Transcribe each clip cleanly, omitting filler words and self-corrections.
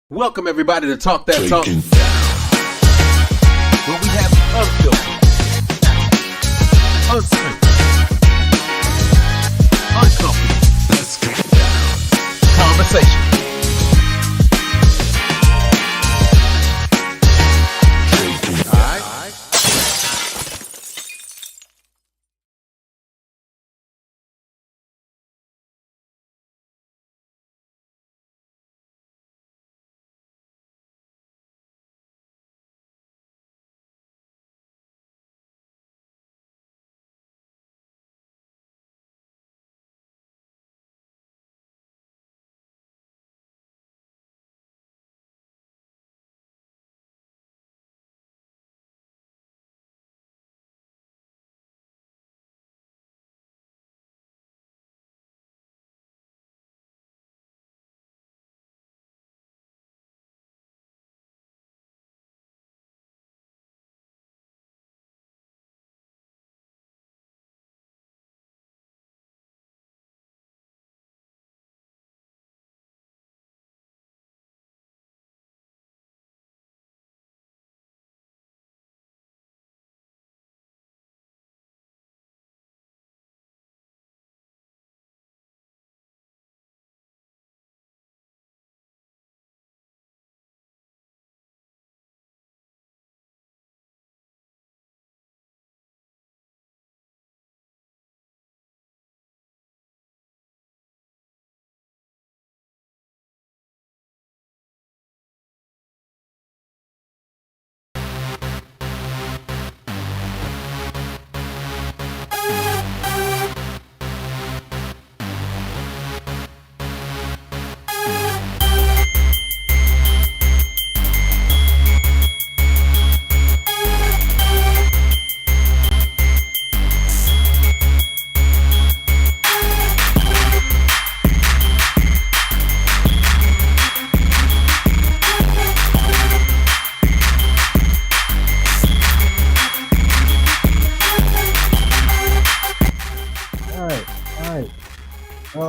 Welcome everybody to Talk That Talk, where we have unfiltered, uncensored, uncomfortable, let's get down conversation.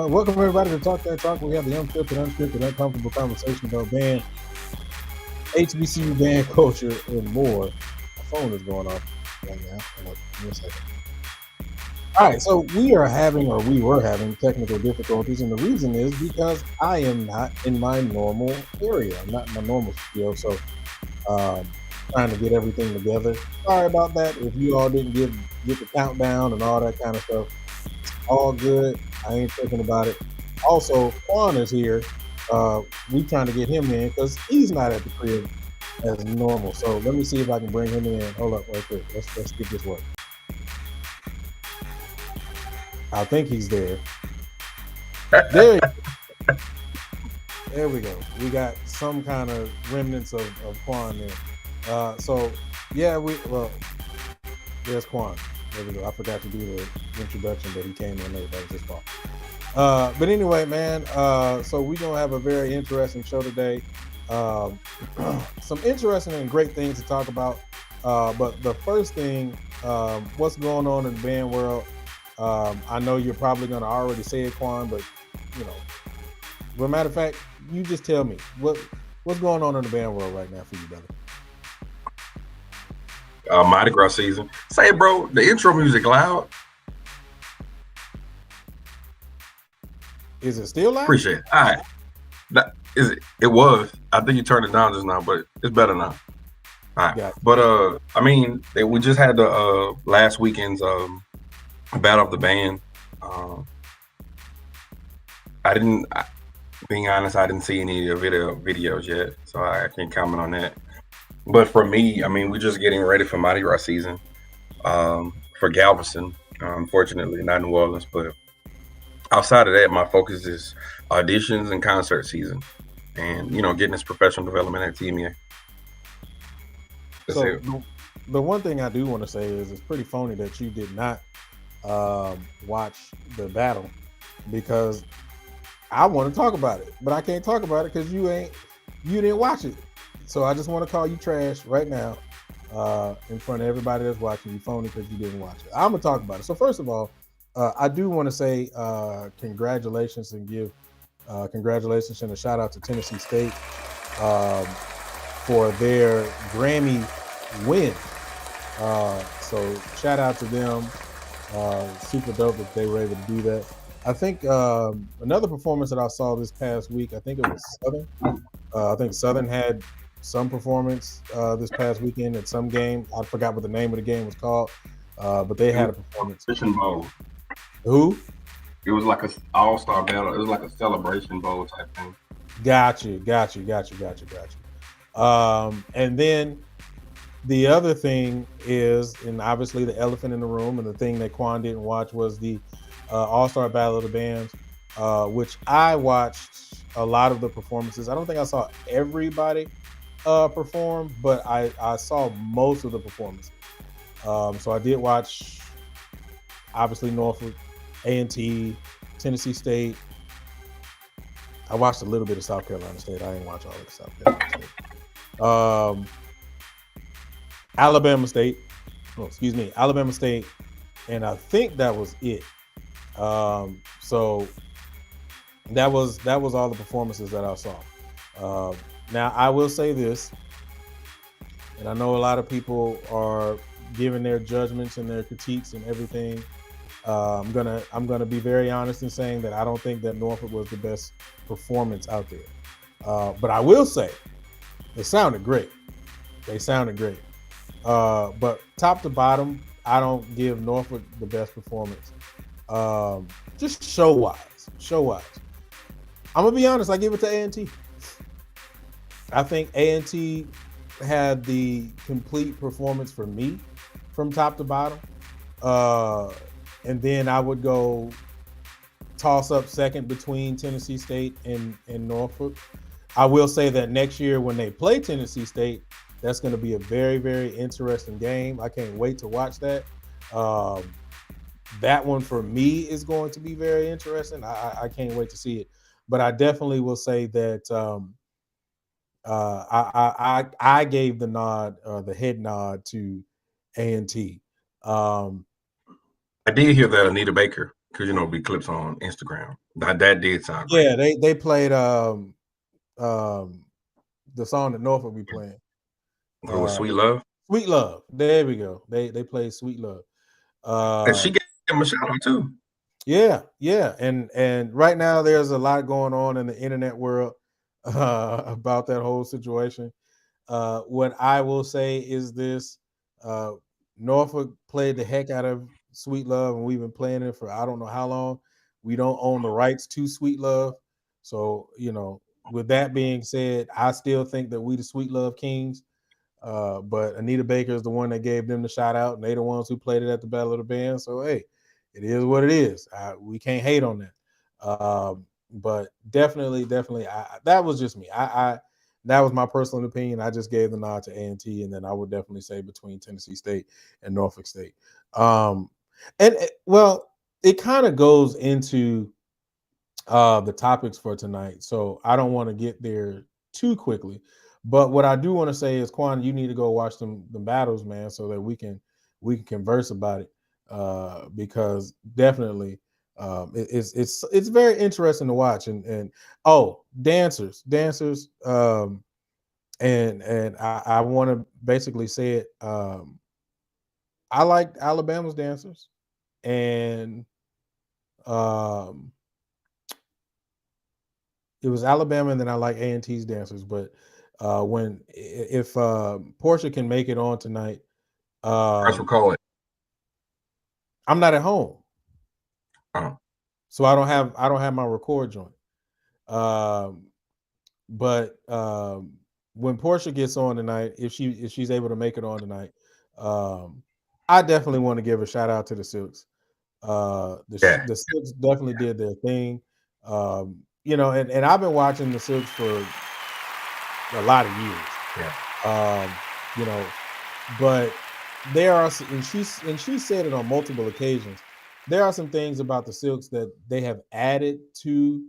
Welcome everybody to Talk That Talk. We have the unfiltered, unscripted, uncomfortable conversation about band, HBCU band culture, and more. My phone is going off right now. Give me a second. All right, so we were having technical difficulties, and the reason is because I am not in my normal area. I'm not in my normal studio, so trying to get everything together. Sorry about that. If you all didn't get the countdown and all that kind of stuff, all good. I ain't thinking about it. Also, Quan is here. We trying to get him in because he's not at the crib as normal. So let me see if I can bring him in. Hold up, right quick. Let's get this work. I think he's there. There we go. We got some kind of remnants of Quan there. So yeah, there's Quan. There we go. I forgot to do the introduction, but he came in late. That was his fault. But anyway, man, so we're going to have a very interesting show today. Some interesting and great things to talk about. But the first thing, what's going on in the band world? I know you're probably going to already say it, Quan, but, as a matter of fact, you just tell me. What's going on in the band world right now for you, brother? Mardi Gras season. Say, bro, the intro music loud. Is it still loud? Appreciate it. All right. It was. I think you turned it down just now, but it's better now. All right. But I mean, we just had the last weekend's Battle of the Band. Being honest, I didn't see any of the videos yet, so I can't comment on that. But for me, I mean, we're just getting ready for Mardi Gras season for Galveston. Unfortunately, not New Orleans, but outside of that, my focus is auditions and concert season, and getting this professional development at TMA. So the one thing I do want to say is it's pretty phony that you did not watch the battle, because I want to talk about it, but I can't talk about it because you didn't watch it. So I just want to call you trash right now in front of everybody that's watching. You phony because you didn't watch it. I'm going to talk about it. So first of all, I do want to say congratulations and give congratulations and a shout out to Tennessee State for their Grammy win. So shout out to them. Super dope that they were able to do that. I think another performance that I saw this past week, I think it was Southern. I think Southern had some performance this past weekend at some game. I forgot what the name of the game was called, but they had a performance. Celebration Bowl. Who? It was like a all-star battle. It was like a celebration bowl type thing. Got you. And then the other thing is, and obviously the elephant in the room, and the thing that Quan didn't watch was the All-Star Battle of the Bands, which I watched a lot of the performances. I don't think I saw everybody perform, but I saw most of the performances. So I did watch, obviously, Norfolk, A&T, Tennessee State. I watched a little bit of South Carolina State. I didn't watch all of South Carolina State. Alabama State. Alabama State, and I think that was it. So that was all the performances that I saw. Now I will say this, and I know a lot of people are giving their judgments and their critiques and everything. I'm gonna be very honest in saying that I don't think that Norfolk was the best performance out there. But I will say they sounded great. But top to bottom, I don't give Norfolk the best performance. Just show wise. I'm gonna be honest. I give it to A&T. I think A&T had the complete performance for me, from top to bottom. And then I would go toss up second between Tennessee State and Norfolk. I will say that next year when they play Tennessee State, that's going to be a very, very interesting game. I can't wait to watch that. That one for me is going to be very interesting. I can't wait to see it. But I definitely will say that I gave the nod, the head nod to A&T. I did hear that Anita Baker, because we clips on Instagram. That did sound great. Yeah, they played the song that Norfolk be playing. It was Sweet Love. Sweet Love. There we go. They played Sweet Love. And she gave him a shout out too. Yeah. And right now there's a lot going on in the internet world about that whole situation. What I will say is this: Norfolk played the heck out of Sweet Love, and we've been playing it for I don't know how long. We don't own the rights to Sweet Love. So, with that being said, I still think that we the Sweet Love Kings. But Anita Baker is the one that gave them the shout out, and they the ones who played it at the Battle of the Band. So, hey, it is what it is. We can't hate on that. But definitely, that was just me. That was my personal opinion. I just gave the nod to A&T, and then I would definitely say between Tennessee State and Norfolk State. It kind of goes into the topics for tonight, so I don't want to get there too quickly. But what I do want to say is, Quan, you need to go watch the battles, man, so that we can converse about it. Because definitely, it's very interesting to watch. And dancers. And I want to basically say it. I liked Alabama's dancers, and it was Alabama, and then I like A&T's dancers. But if Portia can make it on tonight, Let's recall it. I'm not at home, so I don't have my record joint. But when Portia gets on tonight, if she's able to make it on tonight, I definitely want to give a shout out to the Silks. The Silks definitely did their thing. And I've been watching the Silks for a lot of years. Yeah. But there are, and she said it on multiple occasions, there are some things about the Silks that they have added to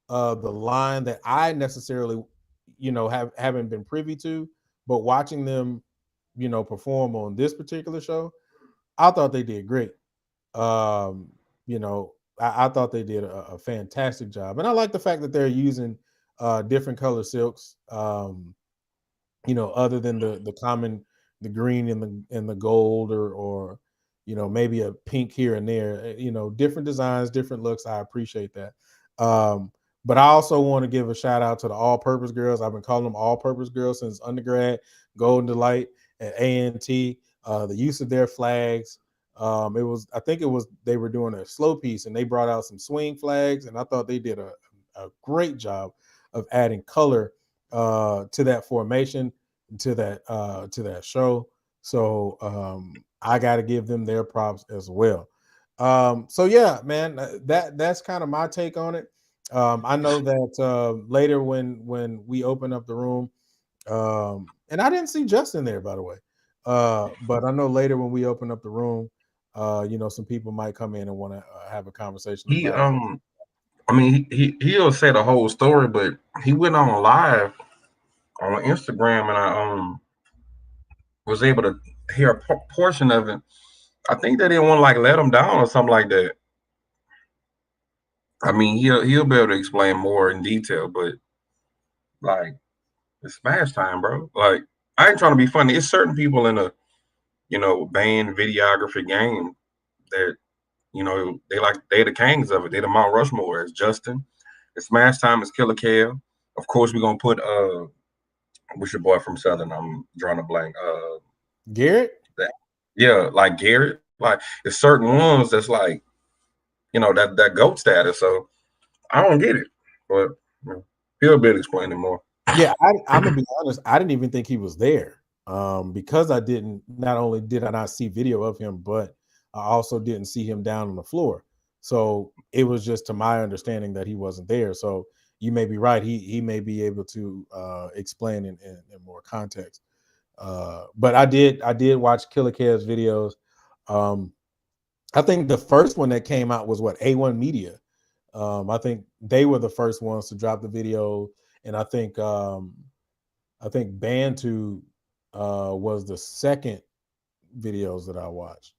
the line that I necessarily, haven't been privy to. But watching them, perform on this particular show, I thought they did great. I thought they did a fantastic job, and I like the fact that they're using different color silks. Other than the common, the green and the gold, or maybe a pink here and there. Different designs, different looks. I appreciate that. But I also want to give a shout out to the all-purpose girls. I've been calling them all-purpose girls since undergrad. Golden Delight at A&T. The use of their flags. I think they were doing a slow piece and they brought out some swing flags, and I thought they did a great job of adding color to that formation, to that show. So I got to give them their props as well. So yeah, man, that's kind of my take on it. I know that later when we open up the room, and I didn't see Justin there, by the way, but I know later when we open up the room, some people might come in and want to have a conversation He about. I mean, he'll say the whole story, but he went on live on Instagram, and I was able to hear a portion of it. I think they didn't want to like let him down or something like that. I mean, he'll be able to explain more in detail, but like it's smash time, bro. Like I ain't trying to be funny. It's certain people in a band videography game that they the kings of it. They the Mount Rushmore. It's Justin. It's smash time. It's Killer Kale. Of course, we're gonna put what's your boy from Southern? I'm drawing a blank. Garrett? Yeah, like Garrett. Like it's certain ones that's like, that GOAT status. So I don't get it, but he'll be explaining more. Yeah, I'm gonna be honest. I didn't even think he was there, because I didn't. Not only did I not see video of him, but I also didn't see him down on the floor. So it was just to my understanding that he wasn't there. So you may be right. He may be able to explain in more context. But I did watch Killer Kev's videos. I think the first one that came out was A1 Media. I think they were the first ones to drop the video, and I think Bantu was the second videos that I watched.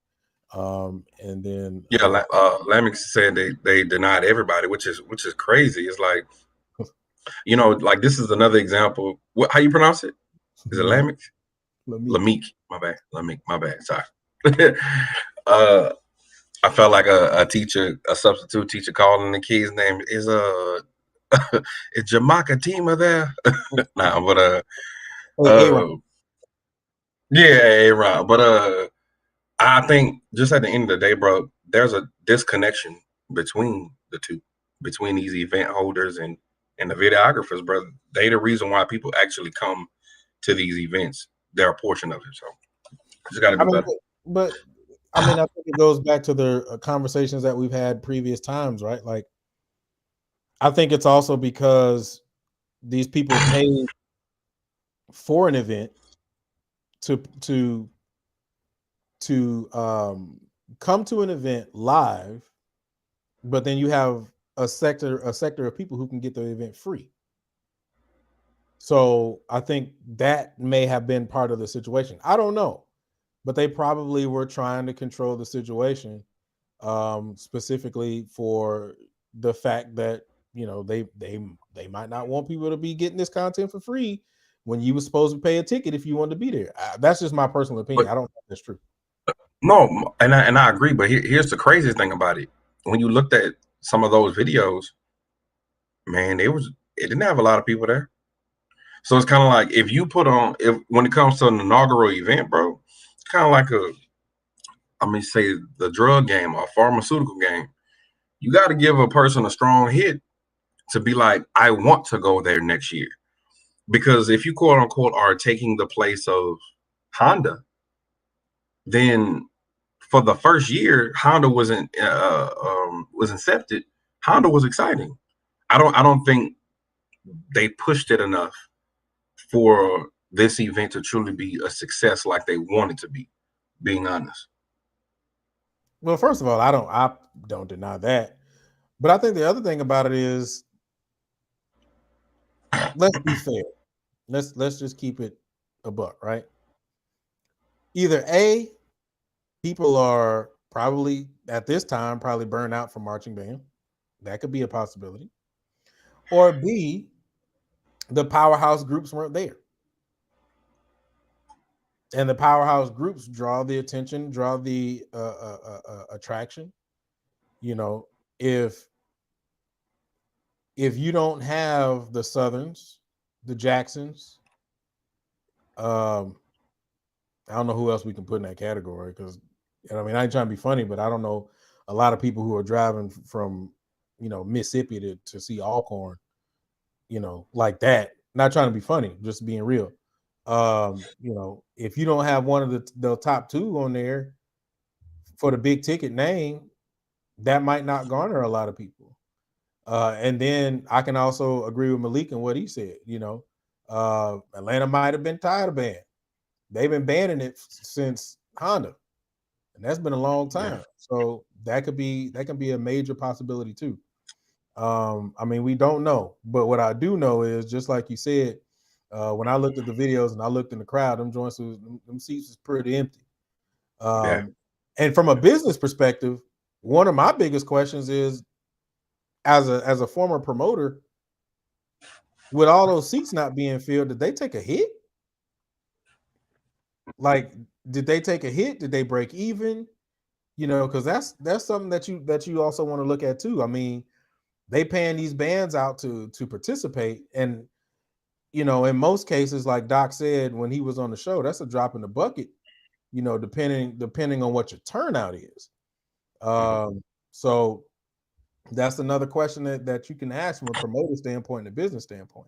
And then Lamix said they denied everybody, which is crazy. It's like, like this is another example. How you pronounce it? Is it Lamix? Lamique. My bad. Lamique. My bad. Sorry. I felt like a teacher, a substitute teacher, calling the kid's name is is Jamaica Tima there? Nah, but yeah, Rob. But I think just at the end of the day, bro, there's a disconnection between the two, between these event holders and the videographers, bro. They the reason why people actually come to these events. They're a portion of it, so just got to be better. But I mean, I think it goes back to the conversations that we've had previous times, right? Like, I think it's also because these people pay for an event to come to an event live, but then you have a sector of people who can get the event free. So I think that may have been part of the situation. I don't know, but they probably were trying to control the situation, specifically for the fact that they might not want people to be getting this content for free when you were supposed to pay a ticket if you wanted to be there. That's just my personal opinion. I don't know if that's true. No, and I agree. But here's the craziest thing about it: when you looked at some of those videos, man, it didn't have a lot of people there. So it's kind of like if you put on, when it comes to an inaugural event, bro, it's kind of like say the drug game or pharmaceutical game. You got to give a person a strong hit to be like, I want to go there next year. Because if you quote unquote are taking the place of Honda, then for the first year Honda was incepted. Honda was exciting. I don't think they pushed it enough for this event to truly be a success like they want it to be, being honest. Well, first of all, I don't deny that. But I think the other thing about it is, let's be fair. Let's just keep it a buck, right? Either A, people are probably at this time burned out from marching band. That could be a possibility. Or B, the powerhouse groups weren't there. And the powerhouse groups draw the attention, draw the attraction. You know, if you don't have the Southerns, the Jacksons, I don't know who else we can put in that category because, I mean, I ain't trying to be funny, but I don't know a lot of people who are driving from, Mississippi to see Alcorn, like that. Not trying to be funny, just being real. If you don't have one of the top two on there for the big ticket name, that might not garner a lot of people. And then I can also agree with Malik and what he said. Atlanta might have been tired of banning. They've been banning it since Honda, and that's been a long time. Yeah. So that can be a major possibility too. I mean, we don't know, but what I do know is, just like you said, when I looked at the videos and I looked in the crowd, them seats is pretty empty. And from a business perspective, one of my biggest questions is, as a former promoter, with all those seats not being filled, did they take a hit? Like, did they take a hit? Did they break even? Because that's something that you also want to look at too. I mean, they paying these bands out to participate, and in most cases, like Doc said when he was on the show, that's a drop in the bucket. Depending on what your turnout is. So that's another question that you can ask from a promoter standpoint and a business standpoint.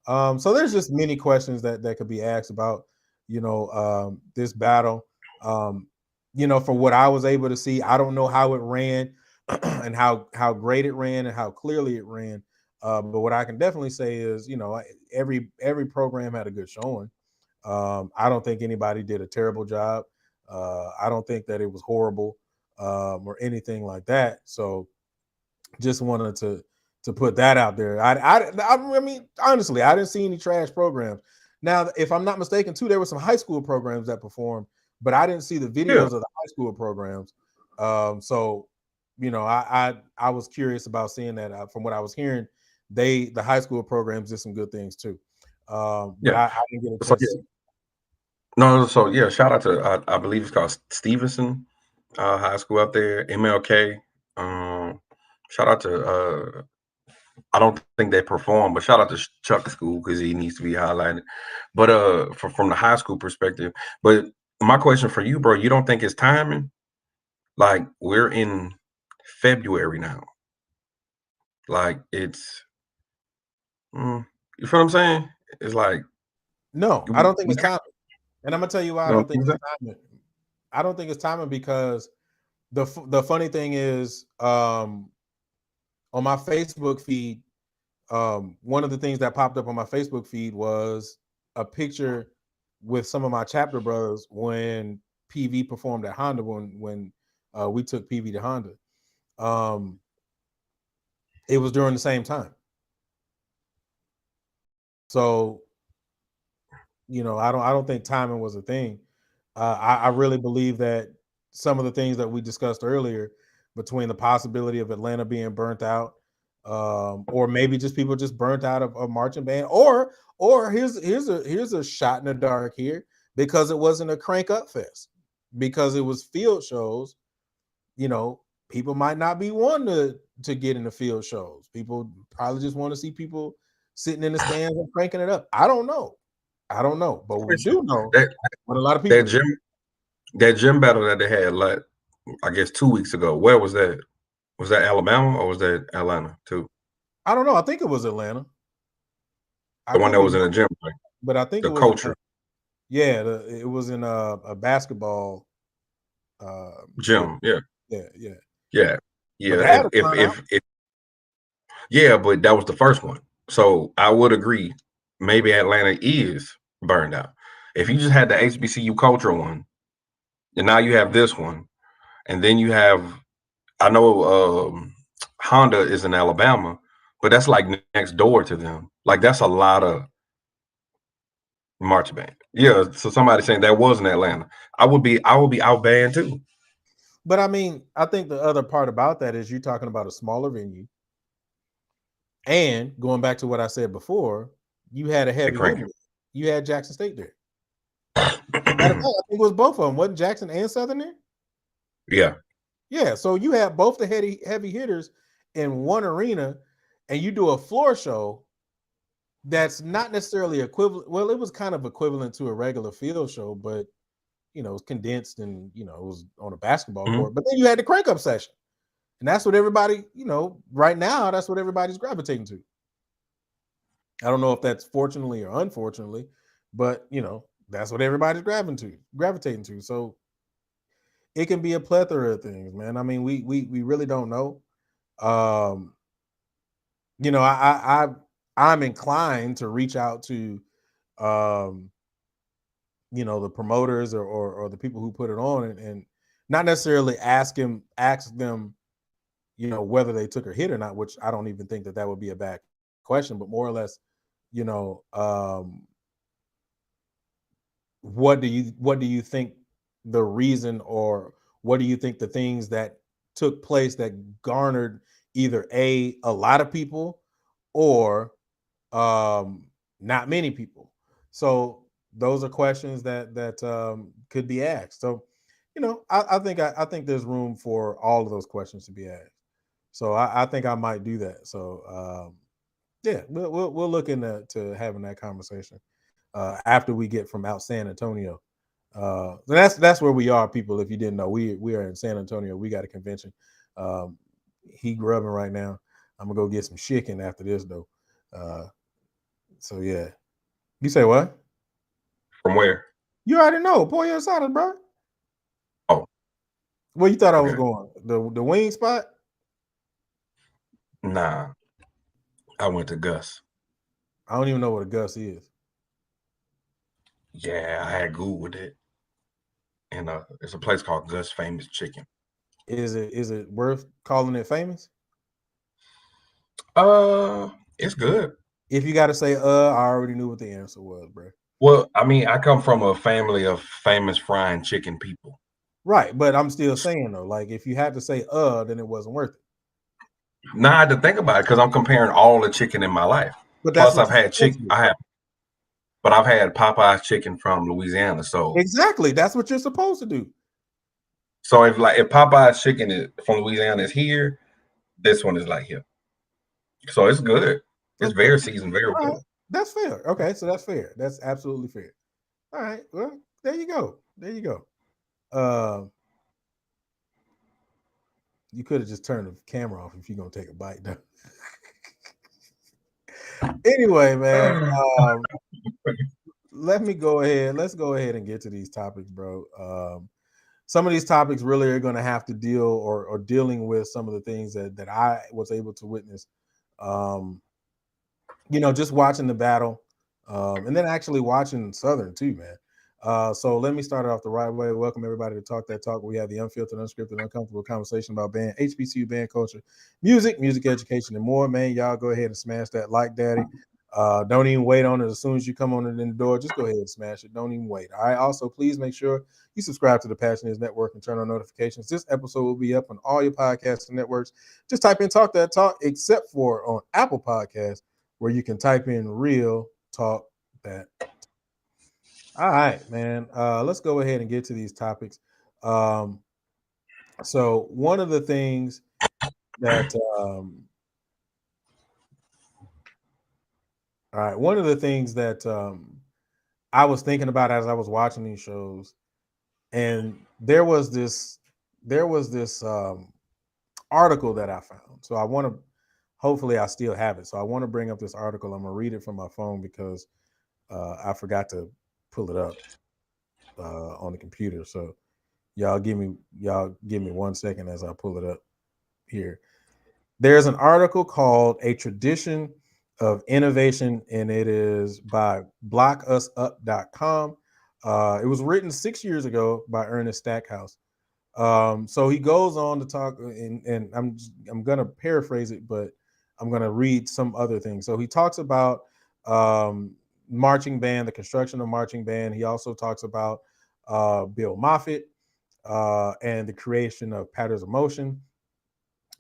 So there's just many questions that could be asked about, this battle. For what I was able to see, I don't know how it ran and how great it ran and how clearly it ran. But what I can definitely say is, every program had a good showing. I don't think anybody did a terrible job. I don't think that it was horrible or anything like that. So just wanted to put that out there. I mean, honestly, I didn't see any trash programs. Now, if I'm not mistaken, too, there were some high school programs that performed, but I didn't see the videos of the high school programs. So, I was curious about seeing that. From what I was hearing, the high school programs did some good things too. But I didn't get a chance to see. No, so yeah, shout out to I believe it's called Stevenson High School out there, MLK. Shout out to I don't think they perform, but shout out to Chuck School because he needs to be highlighted. But from the high school perspective, but my question for you, bro, you don't think it's timing? Like, we're in February now. Like, it's you feel what I'm saying? It's like, no, I don't think it's timing. And I'm gonna tell you why I don't think it's timing. I don't think it's timing because the funny thing is, on my Facebook feed, one of the things that popped up on my Facebook feed was a picture with some of my chapter brothers when PV performed at Honda, when we took PV to Honda. It was during the same time. So, I don't think timing was a thing. I really believe that some of the things that we discussed earlier, between the possibility of Atlanta being burnt out, or maybe just people just burnt out of marching band, or here's a shot in the dark here, because it wasn't a crank up fest, because it was field shows. People might not be wanting to get into field shows. People probably just want to see people sitting in the stands and cranking it up. I don't know, but we do know that what a lot of people that gym battle that they had, like, I guess 2 weeks ago. Where was that? Was that Alabama or was that Atlanta too? I don't know. I think it was Atlanta. The one that was in the gym, right? But I think the it was culture. Atlanta. Yeah, it was in a basketball gym. Yeah. If but that was the first one. So I would agree. Maybe Atlanta is burned out. If you just had the HBCU culture one, and now you have this one, and then you have, I know Honda is in Alabama, but that's like next door to them. Like, that's a lot of marching band. Yeah. So somebody saying that was in Atlanta, I would be outbanned too. But I mean, I think the other part about that is you're talking about a smaller venue. And going back to what I said before, you had a heavy crank hitter. You had Jackson State there. Matter of fact, I think it was both of them. Wasn't Jackson and Southern there? Yeah. Yeah. So you have both the heavy hitters in one arena, and you do a floor show that's not necessarily equivalent. Well, it was kind of equivalent to a regular field show, but it was condensed and it was on a basketball court. But then you had the crank up session, and that's what everybody, right now, that's what everybody's gravitating to. I don't know if that's fortunately or unfortunately, but that's what everybody's gravitating to. So it can be a plethora of things, man. I mean, we really don't know. I'm inclined to reach out to the promoters or the people who put it on and not necessarily ask them whether they took a hit or not, which I don't even think that would be a bad question, but more or less, what do you think the reason, or what do you think the things that took place that garnered either a lot of people or not many people? So those are questions that could be asked. So I think there's room for all of those questions to be asked. So I think I might do that. So yeah, we'll look into having that conversation after we get from out San Antonio. That's where we are, people. If you didn't know, we are in San Antonio. We got a convention. He grubbing right now. I'm gonna go get some chicken after this though. So yeah. You say what? From where? You already know. Pollo Asada, bro. Oh. Where you thought I was going? The wing spot? Nah. I went to Gus. I don't even know what a Gus is. Yeah, I had Googled it. And it's a place called Gus Famous Chicken. Is it worth calling it famous? It's good. If you got to say, I already knew what the answer was, bro. Well, I mean, I come from a family of famous frying chicken people. Right, but I'm still saying though, like if you had to say, then it wasn't worth it. Now I had to think about it because I'm comparing all the chicken in my life. But that's plus I've had chicken. But I've had Popeye's chicken from Louisiana. So exactly, that's what you're supposed to do. So if Popeye's chicken from Louisiana is here, this one is like here. So it's good. It's very seasoned, very well. Right. That's fair. Okay, so that's fair. That's absolutely fair. All right. Well, there you go. There you go. You could have just turned the camera off if you're gonna take a bite though. Anyway, man. Let's go ahead and get to these topics, bro. Some of these topics really are going to have to deal or dealing with some of the things that I was able to witness. Just watching the battle, and then actually watching Southern too, man. So let me start off the right way. Welcome everybody to Talk That Talk. We have the unfiltered, unscripted, uncomfortable conversation about band, HBCU band culture, music education, and more. Man, y'all go ahead and smash that like, daddy. Don't even wait on it. As soon as you come on it in the door, just go ahead and smash it. Don't even wait. All right. Also, please make sure you subscribe to the Passion Is Network and turn on notifications. This episode will be up on all your podcast networks. Just type in Talk That Talk, except for on Apple Podcasts, where you can type in Real Talk That. All right, man. Let's go ahead and get to these topics. So one of the things that I was thinking about as I was watching these shows, and there was this article that I found. So I want to, hopefully I still have it. So I want to bring up this article. I'm gonna read it from my phone because I forgot to pull it up on the computer. So y'all give me 1 second as I pull it up here. There's an article called A Tradition of Innovation, and it is by blockusup.com. It was written 6 years ago by Ernest Stackhouse. So he goes on to talk, and I'm gonna paraphrase it, but I'm gonna read some other things. So he talks about marching band, the construction of marching band. He also talks about Bill Moffitt and the creation of Patterns of Motion,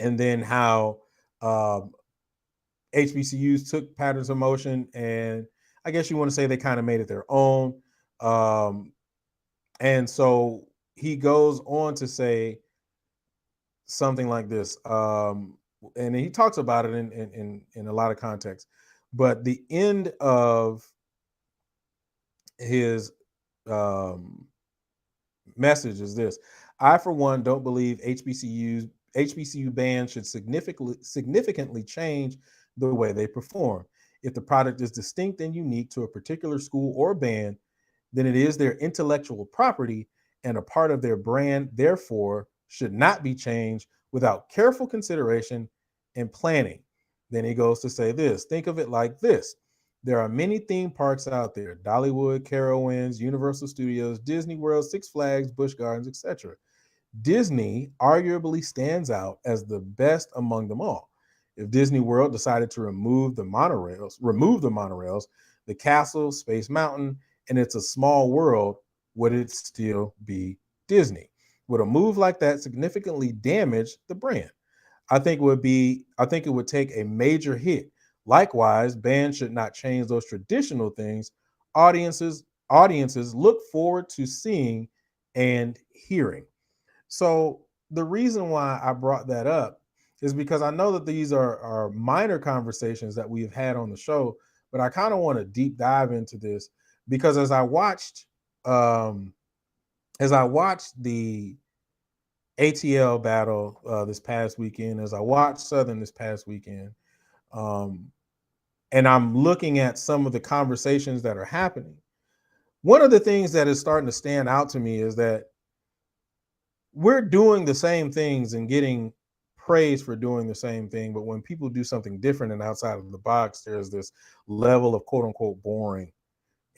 and then how HBCUs took Patterns of Motion and I guess you want to say they kind of made it their own. And so he goes on to say something like this. And he talks about it in a lot of context. But the end of his message is this: I, for one, don't believe HBCU bands should significantly change the way they perform. If the product is distinct and unique to a particular school or band, then it is their intellectual property and a part of their brand, therefore should not be changed without careful consideration and planning. Then he goes to say this: think of it like this. There are many theme parks out there: Dollywood, Carowinds, Universal Studios, Disney World, Six Flags, Busch Gardens, etc. Disney arguably stands out as the best among them all. If Disney World decided to remove the monorails, the castle, Space Mountain, and It's a Small World, would it still be Disney? Would a move like that significantly damage the brand? I think it would take a major hit. Likewise, bands should not change those traditional things audiences look forward to seeing and hearing. So the reason why I brought that up is because I know that these are minor conversations that we've had on the show, but I kind of want to deep dive into this because as I watched the ATL battle this past weekend, as I watched Southern this past weekend, and I'm looking at some of the conversations that are happening, one of the things that is starting to stand out to me is that we're doing the same things and getting praise for doing the same thing. But when people do something different and outside of the box, there's this level of quote unquote boring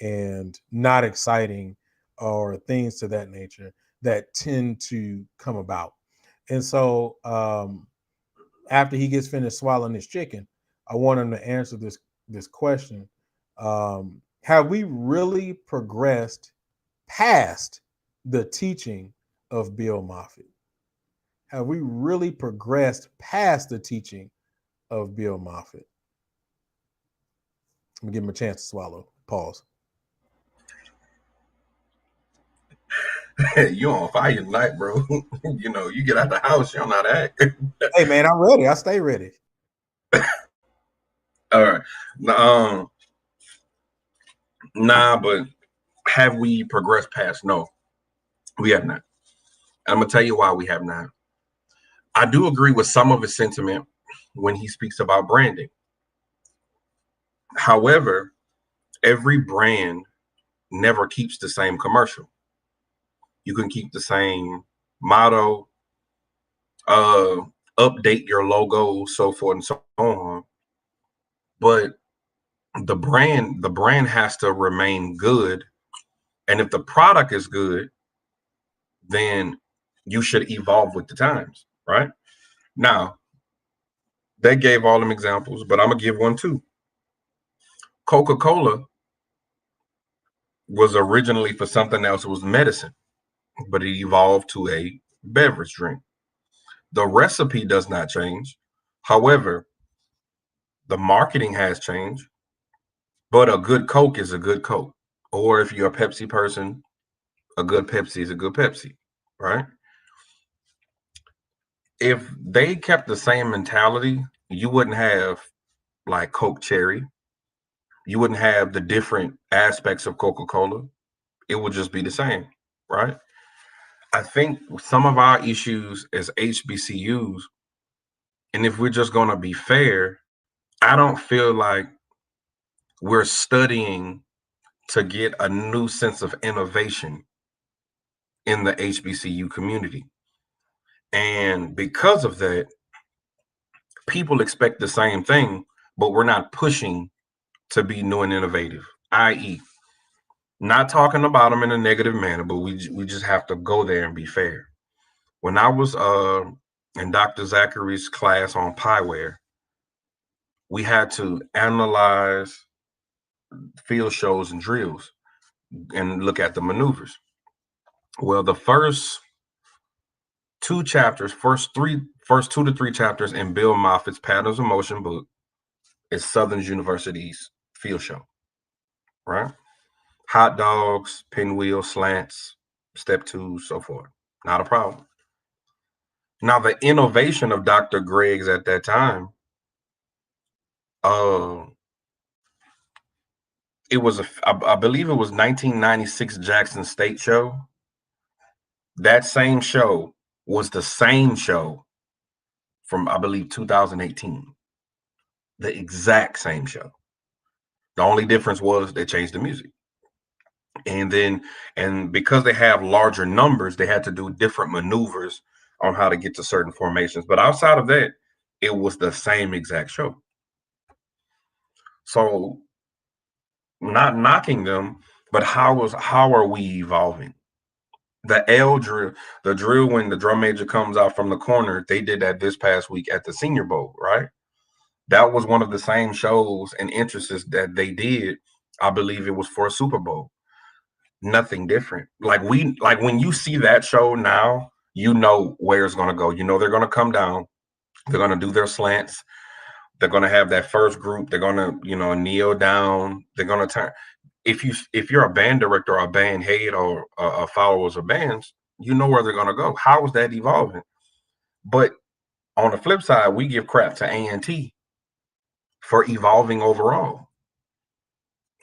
and not exciting or things to that nature that tend to come about. And so after he gets finished swallowing his chicken, I want him to answer this question. Have we really progressed past the teaching of Bill Moffitt? Have we really progressed past the teaching of Bill Moffitt? Let me give him a chance to swallow. Pause. You on fire tonight, bro. You get out the house, you don't know how to act. Hey, man, I'm ready. I stay ready. All right. Nah, but have we progressed past? No, we have not. And I'm going to tell you why we have not. I do agree with some of his sentiment when he speaks about branding. However, every brand never keeps the same commercial. You can keep the same motto, update your logo, so forth and so on. But the brand has to remain good. And if the product is good, then you should evolve with the times, right? Now, they gave all them examples, but I'm going to give one too. Coca-Cola was originally for something else. It was medicine, but it evolved to a beverage drink. The recipe does not change. However, the marketing has changed, but a good Coke is a good Coke. Or if you're a Pepsi person, a good Pepsi is a good Pepsi, right? If they kept the same mentality, you wouldn't have like Coke Cherry. You wouldn't have the different aspects of Coca-Cola. It would just be the same, right? I think some of our issues as HBCUs, and if we're just going to be fair, I don't feel like we're studying to get a new sense of innovation in the HBCU community. And because of that, people expect the same thing, but we're not pushing to be new and innovative, i.e., not talking about them in a negative manner, but we just have to go there and be fair. When I was in Dr. Zachary's class on Pieware, we had to analyze field shows and drills and look at the maneuvers. Well, the first two to three chapters in Bill Moffitt's Patterns of Motion book is Southern University's field show. right? Hot dogs, pinwheel, slants, step twos, so forth. Not a problem. Now, the innovation of Dr. Greg's at that time, uh, it was I believe it was 1996 Jackson State show. That same show was the same show from I believe 2018. The exact same show. The only difference was they changed the music. And because they have larger numbers, they had to do different maneuvers on how to get to certain formations. But outside of that, it was the same exact show. So not knocking them, but how are we evolving? The L drill, the drill when the drum major comes out from the corner, they did that this past week at the Senior Bowl, right? That was one of the same shows and interests that they did. I believe it was for a Super Bowl. Nothing different. Like when you see that show now, you know where it's gonna go. You know they're gonna come down, they're gonna do their slants, they're gonna have that first group, they're gonna, kneel down, they're gonna turn. If you're a band director or a band head or followers of bands, you know where they're gonna go. How is that evolving? But on the flip side, we give crap to A&T for evolving overall.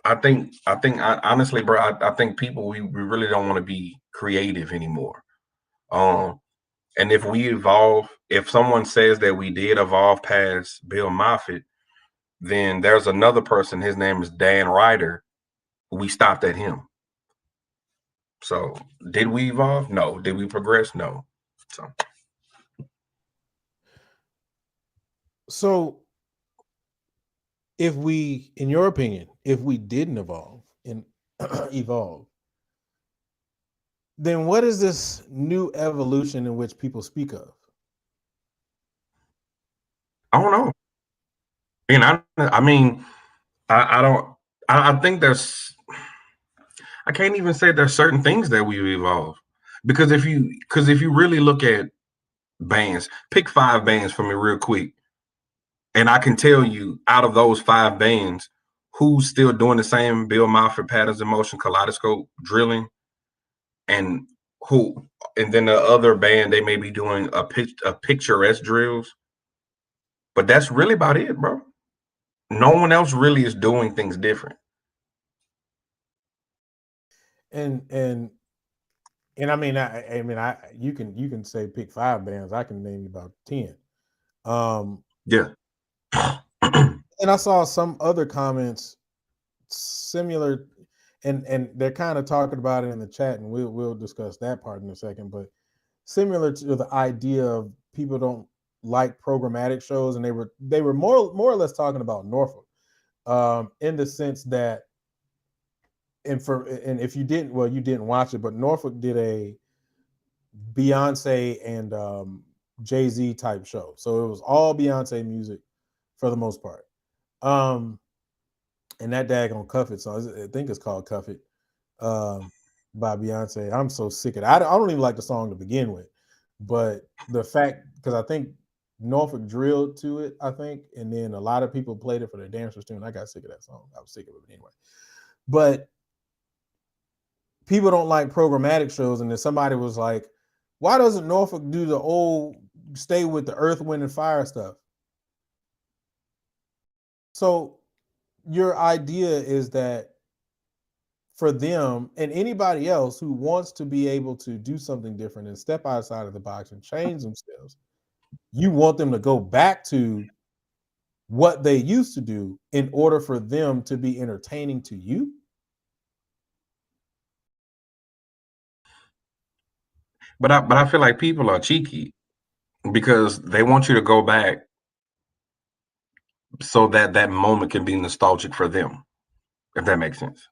I think honestly, bro, I think people we really don't want to be creative anymore. And if we evolve, if someone says that we did evolve past Bill Moffitt, then there's another person, his name is Dan Ryder. We stopped at him. So did we evolve? No. Did we progress? No. So if we, in your opinion, if we didn't evolve and evolve, then what is this new evolution in which people speak of? I don't know. And I think I can't even say there's certain things that we've evolved. Because if you really look at bands, pick 5 bands for me real quick. And I can tell you out of those 5 bands, who's still doing the same Bill Moffitt patterns in motion, kaleidoscope, drilling, and then the other band, they may be doing a picturesque drills. But that's really about it, bro. No one else really is doing things different. And I mean, you can say pick 5 bands. I can name you about 10. Yeah. And I saw some other comments similar, and they're kind of talking about it in the chat, and we'll discuss that part in a second. But similar to the idea of people don't like programmatic shows, and they were more or less talking about Norfolk, in the sense that, and if you didn't, well, you didn't watch it, but Norfolk did a Beyonce and Jay-Z type show, so it was all Beyonce music for the most part. And that daggone Cuff It song, I think it's called Cuff It, by Beyonce. I'm so sick of it. I don't even like the song to begin with, but the fact, because I think Norfolk drilled to it, I think, and then a lot of people played it for their dancers too, and I got sick of that song. I was sick of it anyway. But people don't like programmatic shows, and then somebody was like, why doesn't Norfolk do the old stay with the Earth, Wind, and Fire stuff? So your idea is that for them and anybody else who wants to be able to do something different and step outside of the box and change themselves, you want them to go back to what they used to do in order for them to be entertaining to you? But I feel like people are cheeky because they want you to go back so that that moment can be nostalgic for them, if that makes sense.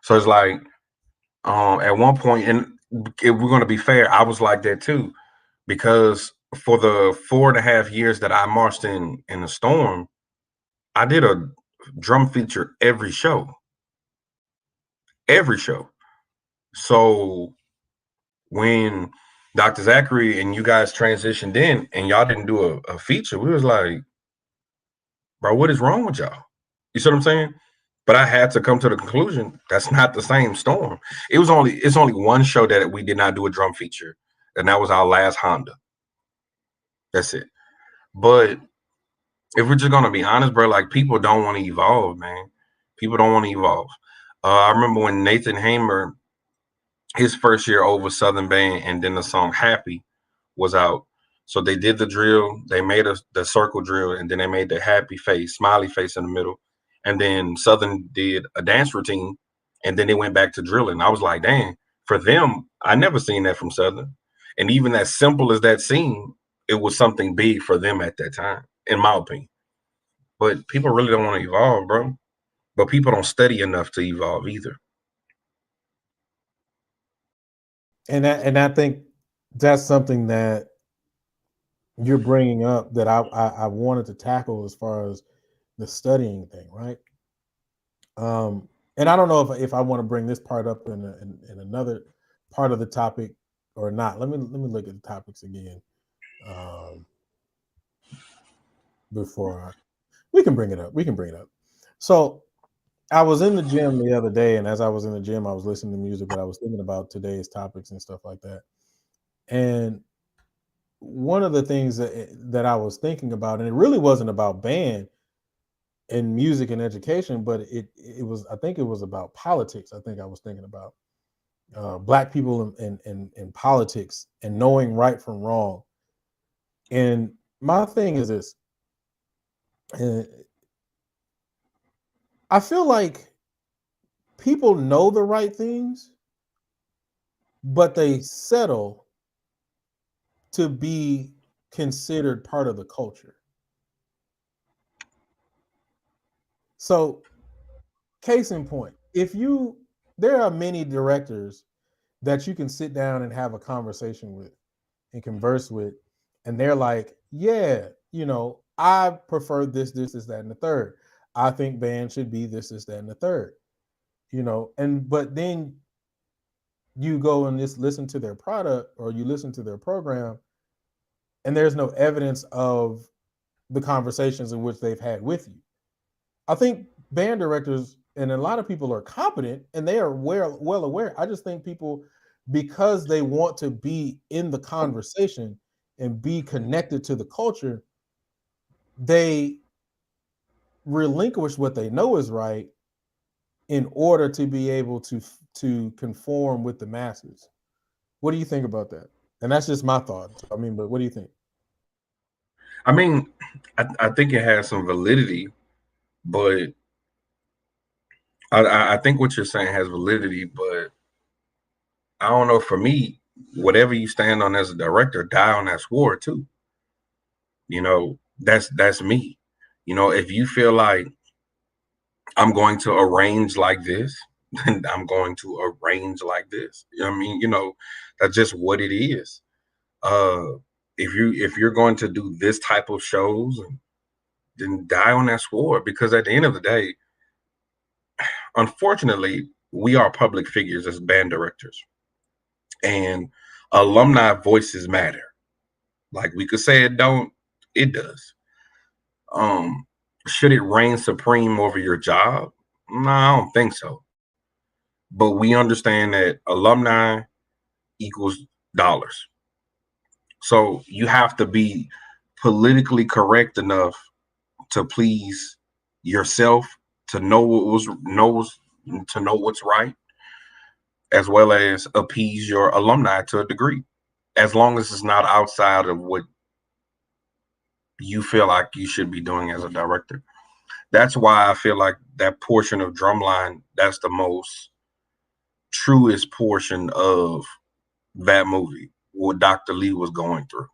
So it's like, at one point, and if we're going to be fair, I was like that too, because for the 4.5 years that I marched in the Storm, I did a drum feature every show. So when Dr. Zachary and you guys transitioned in and y'all didn't do a feature, we was like, bro, what is wrong with y'all? You see what I'm saying? But I had to come to the conclusion that's not the same storm. It's only one show that we did not do a drum feature, and that was our last Honda. That's it. But if we're just gonna be honest, bro, like people don't want to evolve, man. People don't want to evolve. I remember when Nathan Hamer, his first year over Southern Band, and then the song Happy was out. So they did the drill, they made the circle drill, and then they made the happy face, smiley face in the middle. And then Southern did a dance routine, and then they went back to drilling. I was like, dang, for them, I never seen that from Southern. And even as simple as that scene, it was something big for them at that time, in my opinion. But people really don't want to evolve, bro. But people don't study enough to evolve either. And I think that's something that you're bringing up that I wanted to tackle as far as the studying thing, right? And I don't know if I want to bring this part up in another part of the topic or not. Let me look at the topics again before we can bring it up. We can bring it up. So I was in the gym the other day, and as I was in the gym, I was listening to music, but I was thinking about today's topics and stuff like that. And one of the things that I was thinking about, and it really wasn't about band and music and education, but it was, I think it was about politics. I think I was thinking about Black people in politics and knowing right from wrong. And my thing is this. I feel like people know the right things, but they settle to be considered part of the culture. So, case in point, there are many directors that you can sit down and have a conversation with and converse with, and they're like, yeah, I prefer this, that, and the third. I think band should be this, that, and the third. But then you go and just listen to their product or you listen to their program, and there's no evidence of the conversations in which they've had with you. I think band directors and a lot of people are competent and they are well aware. I just think people, because they want to be in the conversation and be connected to the culture, they relinquish what they know is right in order to be able to conform with the masses. What do you think about that? And that's just my thoughts. I mean, but what do you think? I mean, I think it has some validity, but I think what you're saying has validity, but I don't know. For me, whatever you stand on as a director, die on that sword too. That's me. If you feel like I'm going to arrange like this, then I'm going to arrange like this. I mean, that's just what it is. If you're going to do this type of shows, then die on that sword, because at the end of the day, unfortunately, we are public figures as band directors, and alumni voices matter. Like, we could say it don't, it does. Should it reign supreme over your job? No, I don't think so. But we understand that alumni equals dollars. So you have to be politically correct enough to please yourself, to know what's right, as well as appease your alumni to a degree, as long as it's not outside of what you feel like you should be doing as a director. That's why I feel like that portion of Drumline, that's the most truest portion of that movie, what Dr. Lee was going through,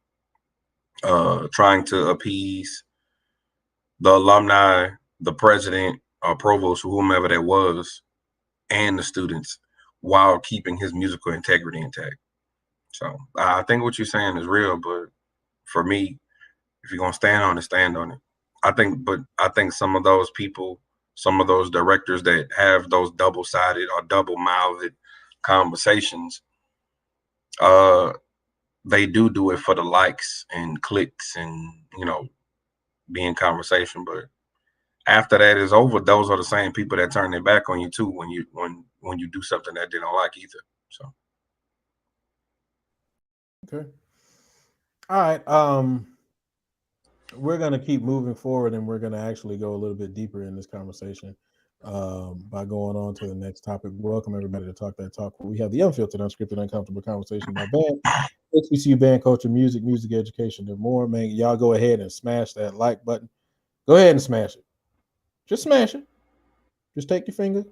trying to appease the alumni, the president, or provost, or whomever that was, and the students, while keeping his musical integrity intact. So I think what you're saying is real, but for me, if you're gonna stand on it, stand on it. I think some of those people, some of those directors that have those double-sided or double-mouthed conversations, they do it for the likes and clicks and be in conversation. But after that is over, those are the same people that turn their back on you too when you do something that they don't like either. So Okay. All right. We're gonna keep moving forward, and we're gonna actually go a little bit deeper in this conversation by going on to the next topic. Welcome everybody to Talk That Talk. We have the unfiltered, unscripted, uncomfortable conversation about band, HBCU band culture, music education, and more. Man, y'all go ahead and smash that like button. Go ahead and smash it. Just smash it. Just take your finger,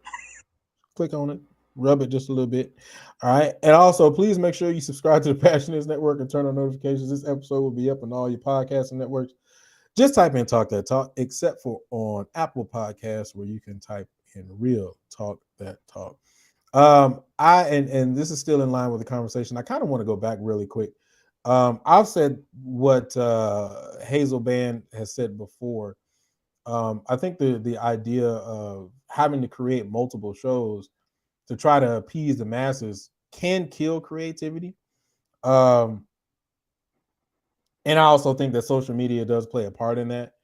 click on it, rub it just a little bit. All right. And also, please make sure you subscribe to the Passionates Network and turn on notifications. This episode will be up on all your podcasting networks. Just type in Talk That Talk, except for on Apple Podcasts, where you can type in Real Talk That Talk. And this is still in line with the conversation. I kind of want to go back really quick. I've said what Hazel Band has said before. I think the idea of having to create multiple shows to try to appease the masses can kill creativity. And I also think that social media does play a part in that.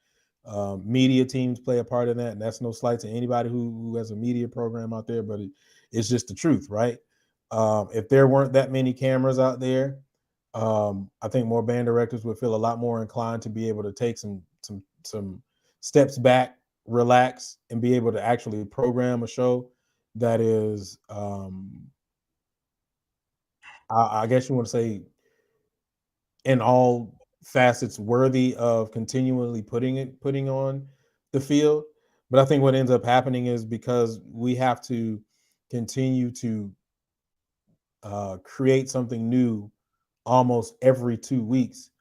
Media teams play a part in that, and that's no slight to anybody who has a media program out there, but it's just the truth, right? If there weren't that many cameras out there, I think more band directors would feel a lot more inclined to be able to take some steps back, relax, and be able to actually program a show that is, I guess you want to say, in all facets worthy of continually putting on the field. But I think what ends up happening is because we have to continue to create something new almost every 2 weeks.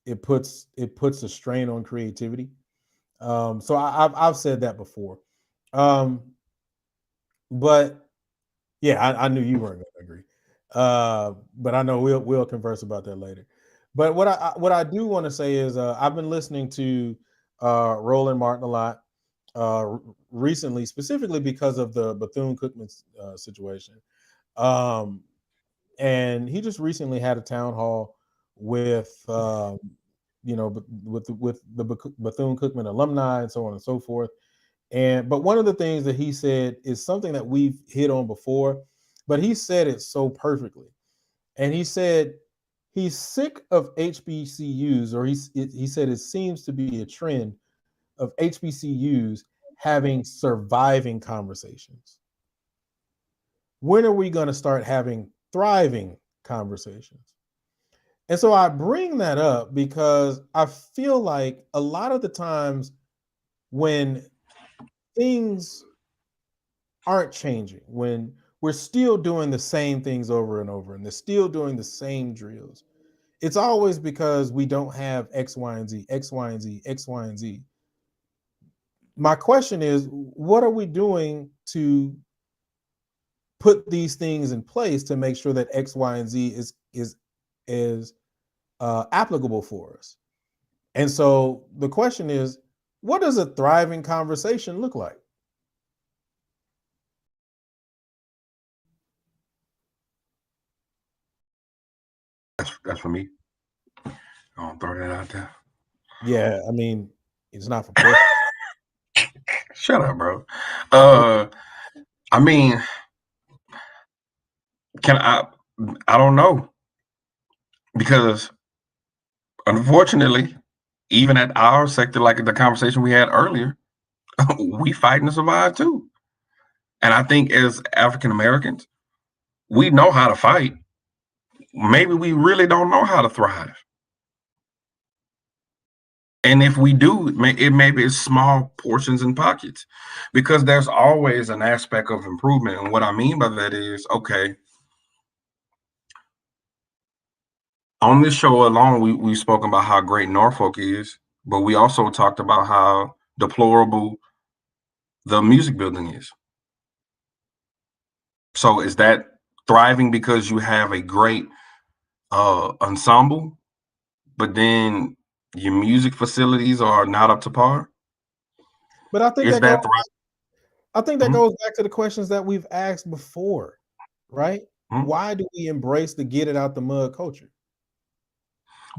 It puts a strain on creativity. So I've said that before. But yeah, I knew you weren't going to agree. But I know we'll converse about that later. But what I do want to say is I've been listening to Roland Martin a lot recently, specifically because of the Bethune-Cookman situation. And he just recently had a town hall with with the Bethune-Cookman alumni and so on and so forth. But one of the things that he said is something that we've hit on before, but he said it so perfectly. And he said he's sick of HBCUs, or he said it seems to be a trend of HBCUs having surviving conversations. When are we going to start having thriving conversations? And so I bring that up because I feel like a lot of the times when things aren't changing, when we're still doing the same things over and over, and they're still doing the same drills, it's always because we don't have X, Y, and Z, X, Y, and Z, X, Y, and Z. My question is, what are we doing to put these things in place to make sure that X, Y, and Z is applicable for us? And so the question is, what does a thriving conversation look like? that's for me. I'll throw that out there. Yeah, I mean, it's not for person. Shut up, bro. I mean, I don't know, because unfortunately, even at our sector, like the conversation we had earlier, we fighting to survive too. And I think as African Americans, we know how to fight. Maybe we really don't know how to thrive. And if we do, it may be small portions and pockets, because there's always an aspect of improvement. And what I mean by that is, okay, on this show alone, we've spoken about how great Norfolk is, but we also talked about how deplorable the music building is. So is that thriving because you have a great ensemble, but then your music facilities are not up to par? But I think Is that thriving? I think that goes back to the questions that we've asked before, right? Mhm. Why do we embrace the get it out the mud culture?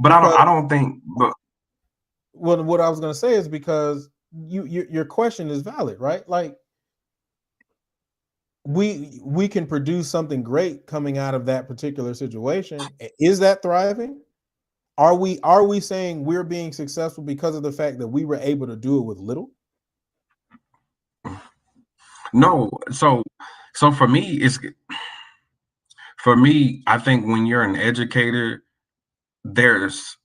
But I don't think. But Well, what I was going to say is because your question is valid, right? Like we can produce something great coming out of that particular situation. Is that thriving? Are we saying we're being successful because of the fact that we were able to do it with little? No, so for me, I think when you're an educator, there's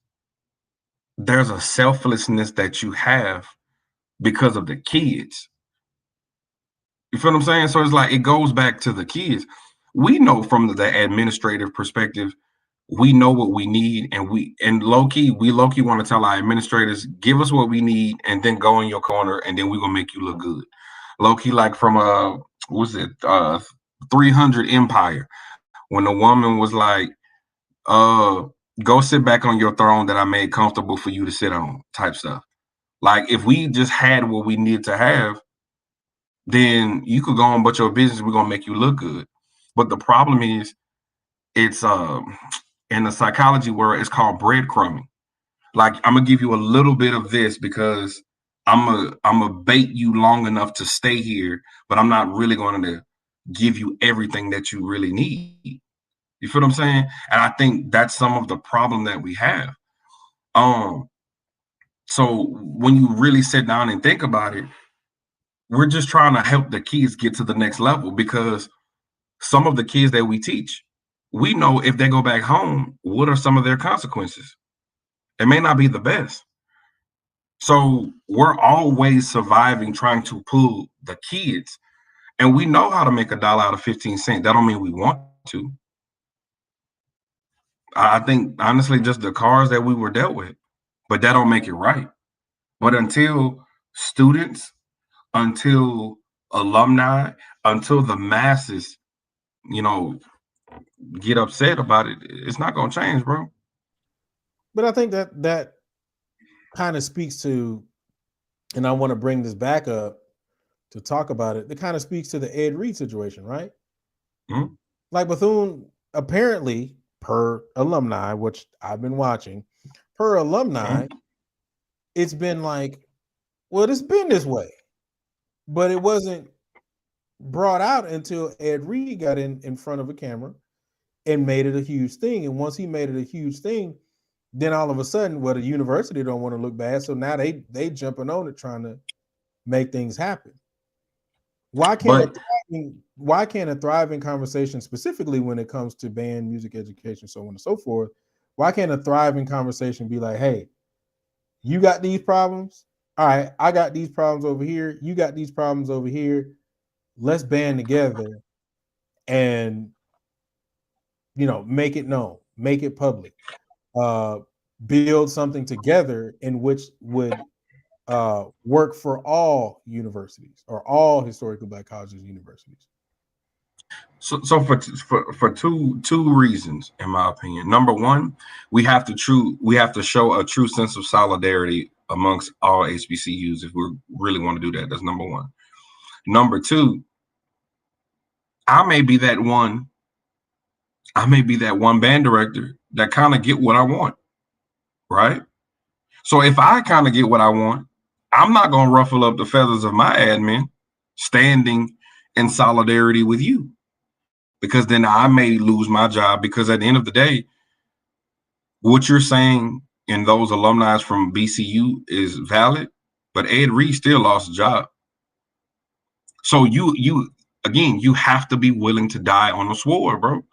a selflessness that you have because of the kids. You feel what I'm saying? So it's like it goes back to the kids. We know from the administrative perspective, we know what we need, and we low key want to tell our administrators, give us what we need, and then go in your corner, and then we're gonna make you look good. Low key, like from what's it 300 Empire, when the woman was like, go sit back on your throne that I made comfortable for you to sit on, type stuff. Like if we just had what we needed to have, then you could go on about your business. We're gonna make you look good. But the problem is, it's in the psychology world, it's called breadcrumbing. Like I'm gonna give you a little bit of this because I'm a bait you long enough to stay here, but I'm not really going to give you everything that you really need. You feel what I'm saying? And I think that's some of the problem that we have. So when you really sit down and think about it, we're just trying to help the kids get to the next level, because some of the kids that we teach, we know if they go back home, what are some of their consequences? It may not be the best. So we're always surviving, trying to pull the kids, and we know how to make $1 out of 15 cents. That don't mean we want to. I think honestly, just the cards that we were dealt with, but that don't make it right. But until students, until alumni, until the masses, get upset about it, it's not gonna change, bro. But I think that kind of speaks to, and I want to bring this back up to talk about it. It kind of speaks to the Ed Reed situation, right? Mhm. Like Bethune, apparently, per alumni, which I've been watching, per alumni, it's been like, well, it's been this way, but it wasn't brought out until Ed Reed got in front of a camera and made it a huge thing. And once he made it a huge thing, then all of a sudden, well, the university don't want to look bad, so now they jumping on it, trying to make things happen. Why can't a thriving conversation, specifically when it comes to band, music education, so on and so forth, why can't a thriving conversation be like, hey, you got these problems? All right, I got these problems over here. You got these problems over here. Let's band together and, make it known, make it public, build something together in which would work for all universities or all historically Black colleges and universities. So for two reasons, in my opinion. Number one, we have to show a true sense of solidarity amongst all HBCUs if we really want to do that. That's number one. Number two, I may be that one band director that kind of get what I want, right? So if I kind of get what I want, I'm not going to ruffle up the feathers of my admin standing in solidarity with you, because then I may lose my job, because at the end of the day, what you're saying in those alumni from BCU is valid, but Ed Reed still lost a job. So you have to be willing to die on the sword, bro,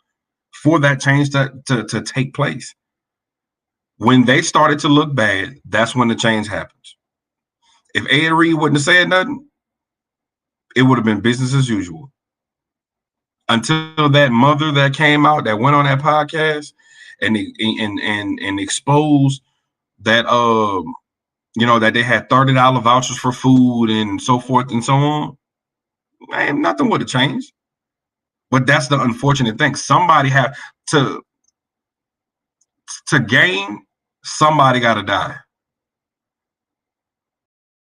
for that change to take place. When they started to look bad, that's when the change happens. If Ed Reed wouldn't have said nothing, it would have been business as usual. Until that mother that came out, that went on that podcast and exposed that that they had $30 vouchers for food and so forth and so on, man, nothing would have changed. But that's the unfortunate thing. Somebody have to gain, somebody got to die.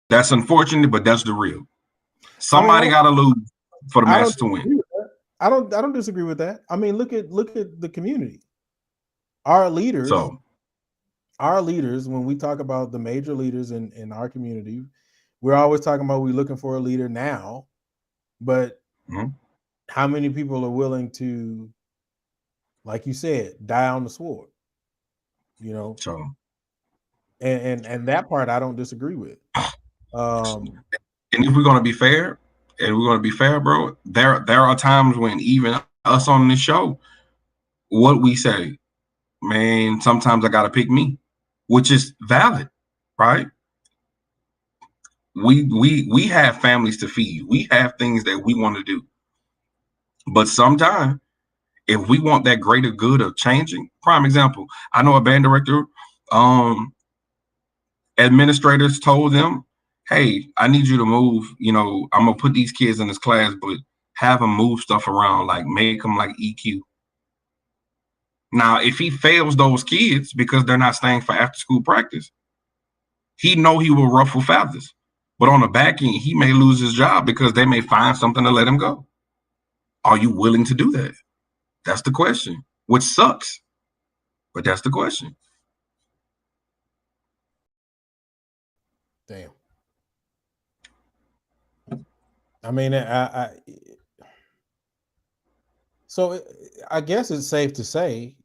That's unfortunate, but that's the real. Somebody got to lose for the masses to win. I don't disagree with that. I mean, look at the community. Our leaders our leaders, when we talk about the major leaders in our community, we're always talking about we're looking for a leader now, but Mhm. how many people are willing to, like you said, die on the sword? You know, So, and that part I don't disagree with. Um, and if we're gonna be fair, bro, there are times when even us on this show, what we say, man, sometimes I gotta pick me, which is valid, right? We have families to feed. We have things that we want to do. But sometimes, if we want that greater good of changing, prime example, I know a band director, um, administrators told them, hey, I need you to move, I'm gonna put these kids in this class, but have them move stuff around, like make them like EQ. Now, if he fails those kids because they're not staying for after school practice, he know he will ruffle feathers. But on the back end, he may lose his job because they may find something to let him go. Are you willing to do that? That's the question, which sucks, but that's the question. damn. I mean, so I guess it's safe to say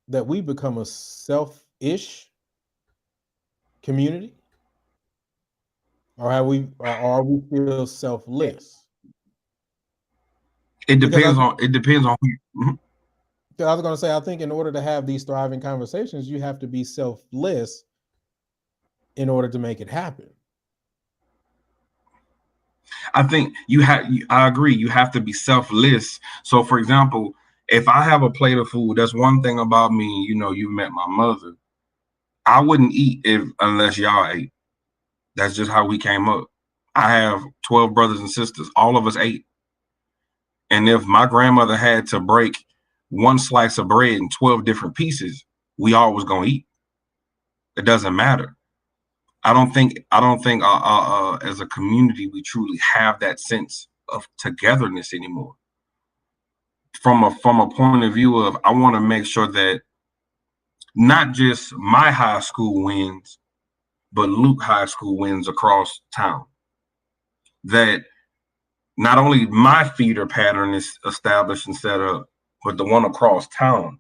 that we become a selfish community, or are we still selfless? It Because depends on who. I was going to say, I think in order to have these thriving conversations, you have to be selfless in order to make it happen. I think I agree. You have to be selfless. So, for example, if I have a plate of food, that's one thing about me. You've met my mother. I wouldn't eat unless y'all ate. That's just how we came up. I have 12 brothers and sisters. All of us ate. And if my grandmother had to break one slice of bread in 12 different pieces, we all was gonna eat. It doesn't matter. I don't think as a community we truly have that sense of togetherness anymore. From a point of view of, I want to make sure that not just my high school wins, but Luke High School wins across town. That not only my feeder pattern is established and set up, but the one across town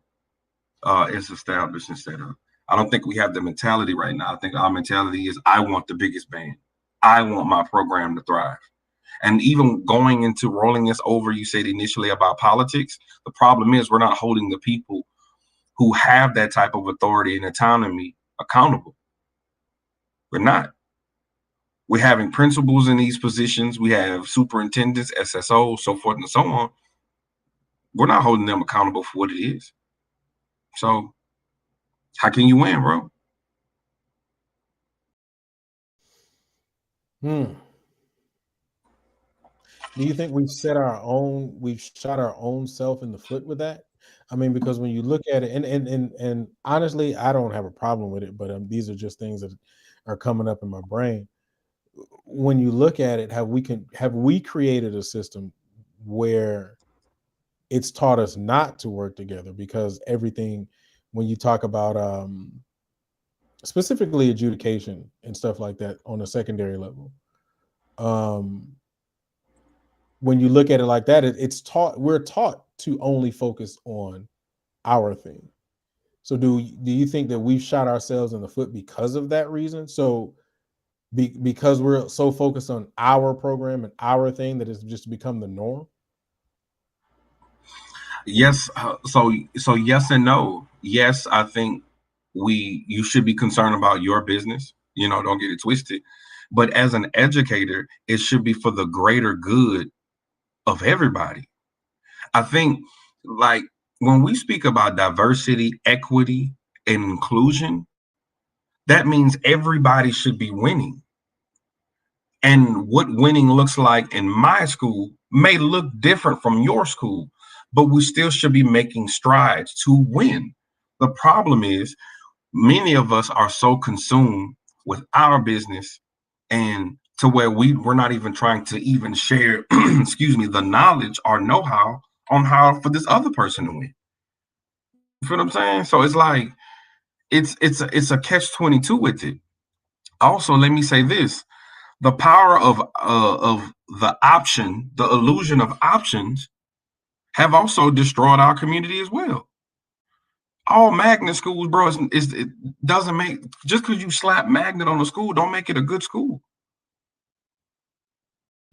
is established and set up. I don't think we have the mentality right now. I think our mentality is, I want the biggest band. I want my program to thrive. And even going into rolling this over, you said initially about politics. The problem is we're not holding the people who have that type of authority and autonomy accountable. We're not. We're having principals in these positions. We have superintendents, SSOs, so forth and so on. We're not holding them accountable for what it is. So how can you win, bro? Do you think we've shot our own self in the foot with that? I mean, because when you look at it, and honestly, I don't have a problem with it, but these are just things that are coming up in my brain. When you look at it, have we created a system where it's taught us not to work together? Because everything, when you talk about specifically adjudication and stuff like that on a secondary level, when you look at it like that, we're taught to only focus on our thing. So do you think that we've shot ourselves in the foot because of that reason? So because we're so focused on our program and our thing that it's just become the norm? Yes. So yes and no. Yes, I think you should be concerned about your business. Don't get it twisted. But as an educator, it should be for the greater good of everybody. I think, like, when we speak about diversity, equity, and inclusion, that means everybody should be winning. And what winning looks like in my school may look different from your school, but we still should be making strides to win. The problem is, many of us are so consumed with our business, and to where we're not even trying to even share, excuse me, the knowledge or know-how on how for this other person to win. You feel what I'm saying? So it's like, it's a catch-22 with it. Also, let me say this: the power of the option, the illusion of options, have also destroyed our community as well. All magnet schools, bro, it doesn't make, just because you slap magnet on a school, don't make it a good school.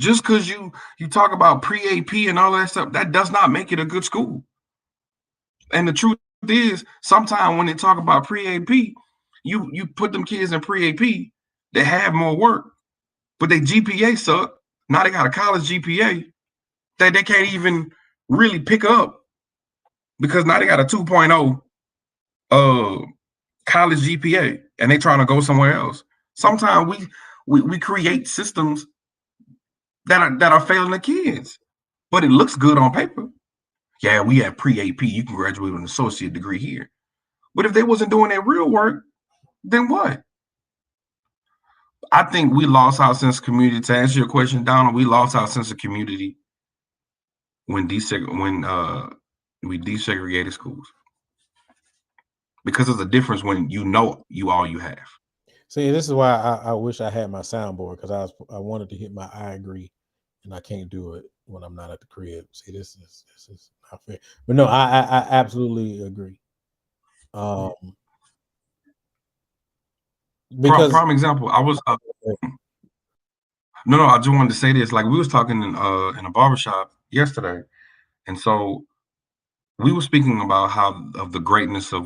Just because you talk about pre-AP and all that stuff, that does not make it a good school. And the truth is, sometimes when they talk about pre-AP, you put them kids in pre-AP, they have more work, but their GPA suck. Now they got a college GPA that they can't even really pick up because now they got a 2.0 college GPA and they trying to go somewhere else. Sometimes we create systems that are failing the kids, but it looks good on paper. Yeah, we have pre-AP. You can graduate with an associate degree here. But if they wasn't doing their real work, then what? I think we lost our sense of community. To answer your question, Donald, we lost our sense of community when we desegregated schools. Because of the difference when you all you have. See, this is why I wish I had my soundboard, because I wanted to hit my I agree, and I can't do it when I'm not at the crib. See, this is not fair. But no, I absolutely agree. Because prime example, I was no, I just wanted to say this. Like, we was talking in a barbershop yesterday, and so we were speaking about how of the greatness of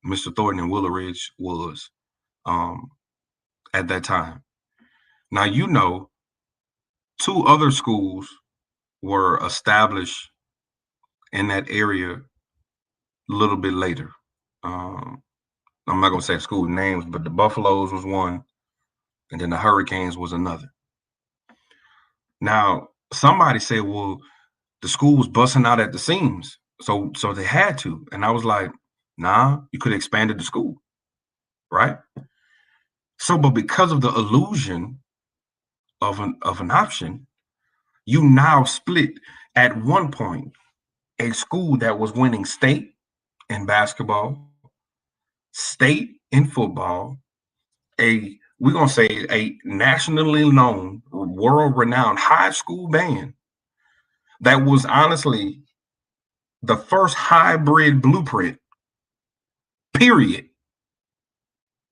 Mr. Thornton and Willow Ridge was at that time. Now, two other schools were established in that area a little bit later. I'm not gonna say school names, but the Buffaloes was one, and then the Hurricanes was another. Now, somebody said, well, the school was busting out at the seams, so they had to. And I was like, nah, you could have expanded the school, right? So, but because of the illusion of an option, you now split at one point a school that was winning state in basketball, state in football, we're going to say a nationally known, world-renowned high school band that was honestly the first hybrid blueprint, period.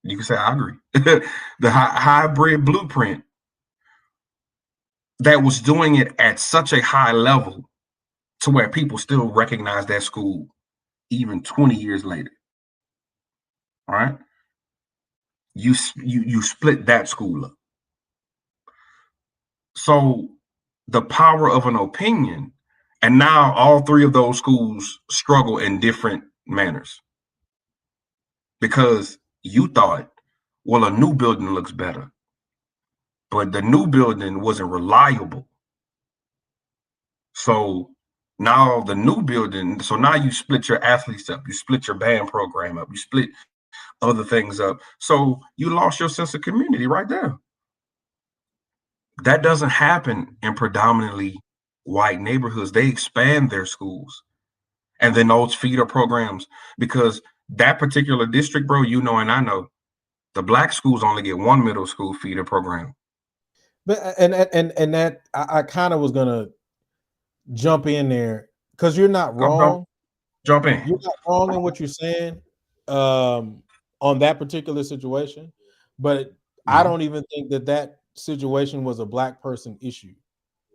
You can say, I agree. The hybrid blueprint that was doing it at such a high level to where people still recognize that school even 20 years later. All right? You split that school up. So the power of an opinion, and now all three of those schools struggle in different manners because you thought, well, a new building looks better, but the new building wasn't reliable. So now the new building, so now you split your athletes up, you split your band program up, you split other things up. So you lost your sense of community right there. That doesn't happen in predominantly white neighborhoods. They expand their schools and then those feeder programs, because that particular district, bro, and I know, the black schools only get one middle school feeder program. But and that I kind of was gonna jump in there, because you're not wrong. Jump in. You're not wrong in what you're saying on that particular situation, but I don't even think that situation was a black person issue.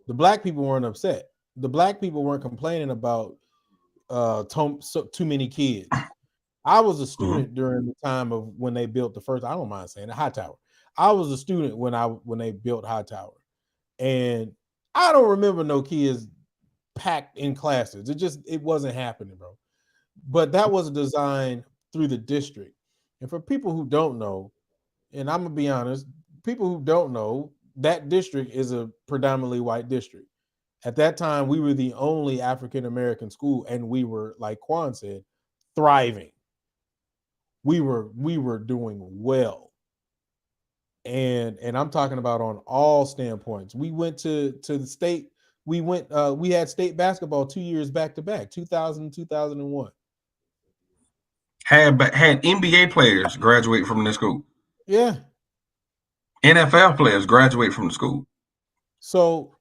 The black people weren't upset. The black people weren't complaining about too many kids. I was a student during the time of when they built the first, I don't mind saying it, Hightower. I was a student when they built Hightower, and I don't remember no kids packed in classes. It wasn't happening, bro. But that was designed through the district. And for people who don't know, and I'm gonna be honest, people who don't know, that district is a predominantly white district. At that time, we were the only African American school, and we were, like Quan said, thriving. We were doing well, and I'm talking about on all standpoints. We went to the state. We had state basketball 2 years back to back, 2000 and 2001. had NBA players graduate from the school. Yeah. NFL players graduate from the school. So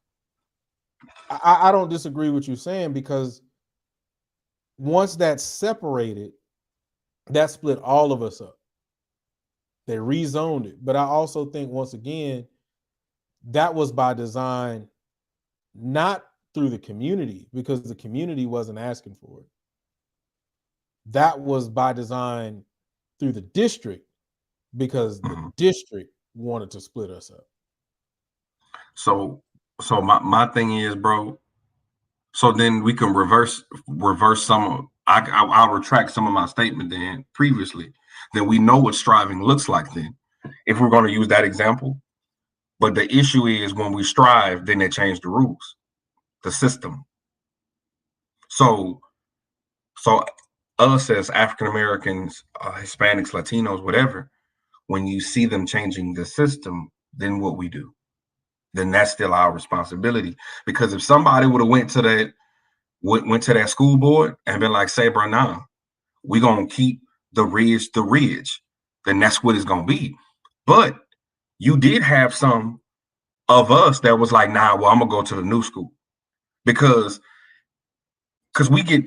I don't disagree with you saying, because once that's separated, that split all of us up. They rezoned it. But I also think, once again, that was by design, not through the community, because the community wasn't asking for it. That was by design through the district, because the district wanted to split us up. So my thing is, bro. So then we can reverse some of. I'll retract some of my statement then previously. Then we know what striving looks like then, if we're going to use that example. But the issue is, when we strive, then they change the rules, the system. So us as African Americans, Hispanics, Latinos, whatever, when you see them changing the system, then what we do, then that's still our responsibility. Because if somebody would have went to that school board and been like, say, bro, nah, we're gonna keep the ridge, then that's what it's gonna be. But you did have some of us that was like, nah, well, I'm gonna go to the new school, because we get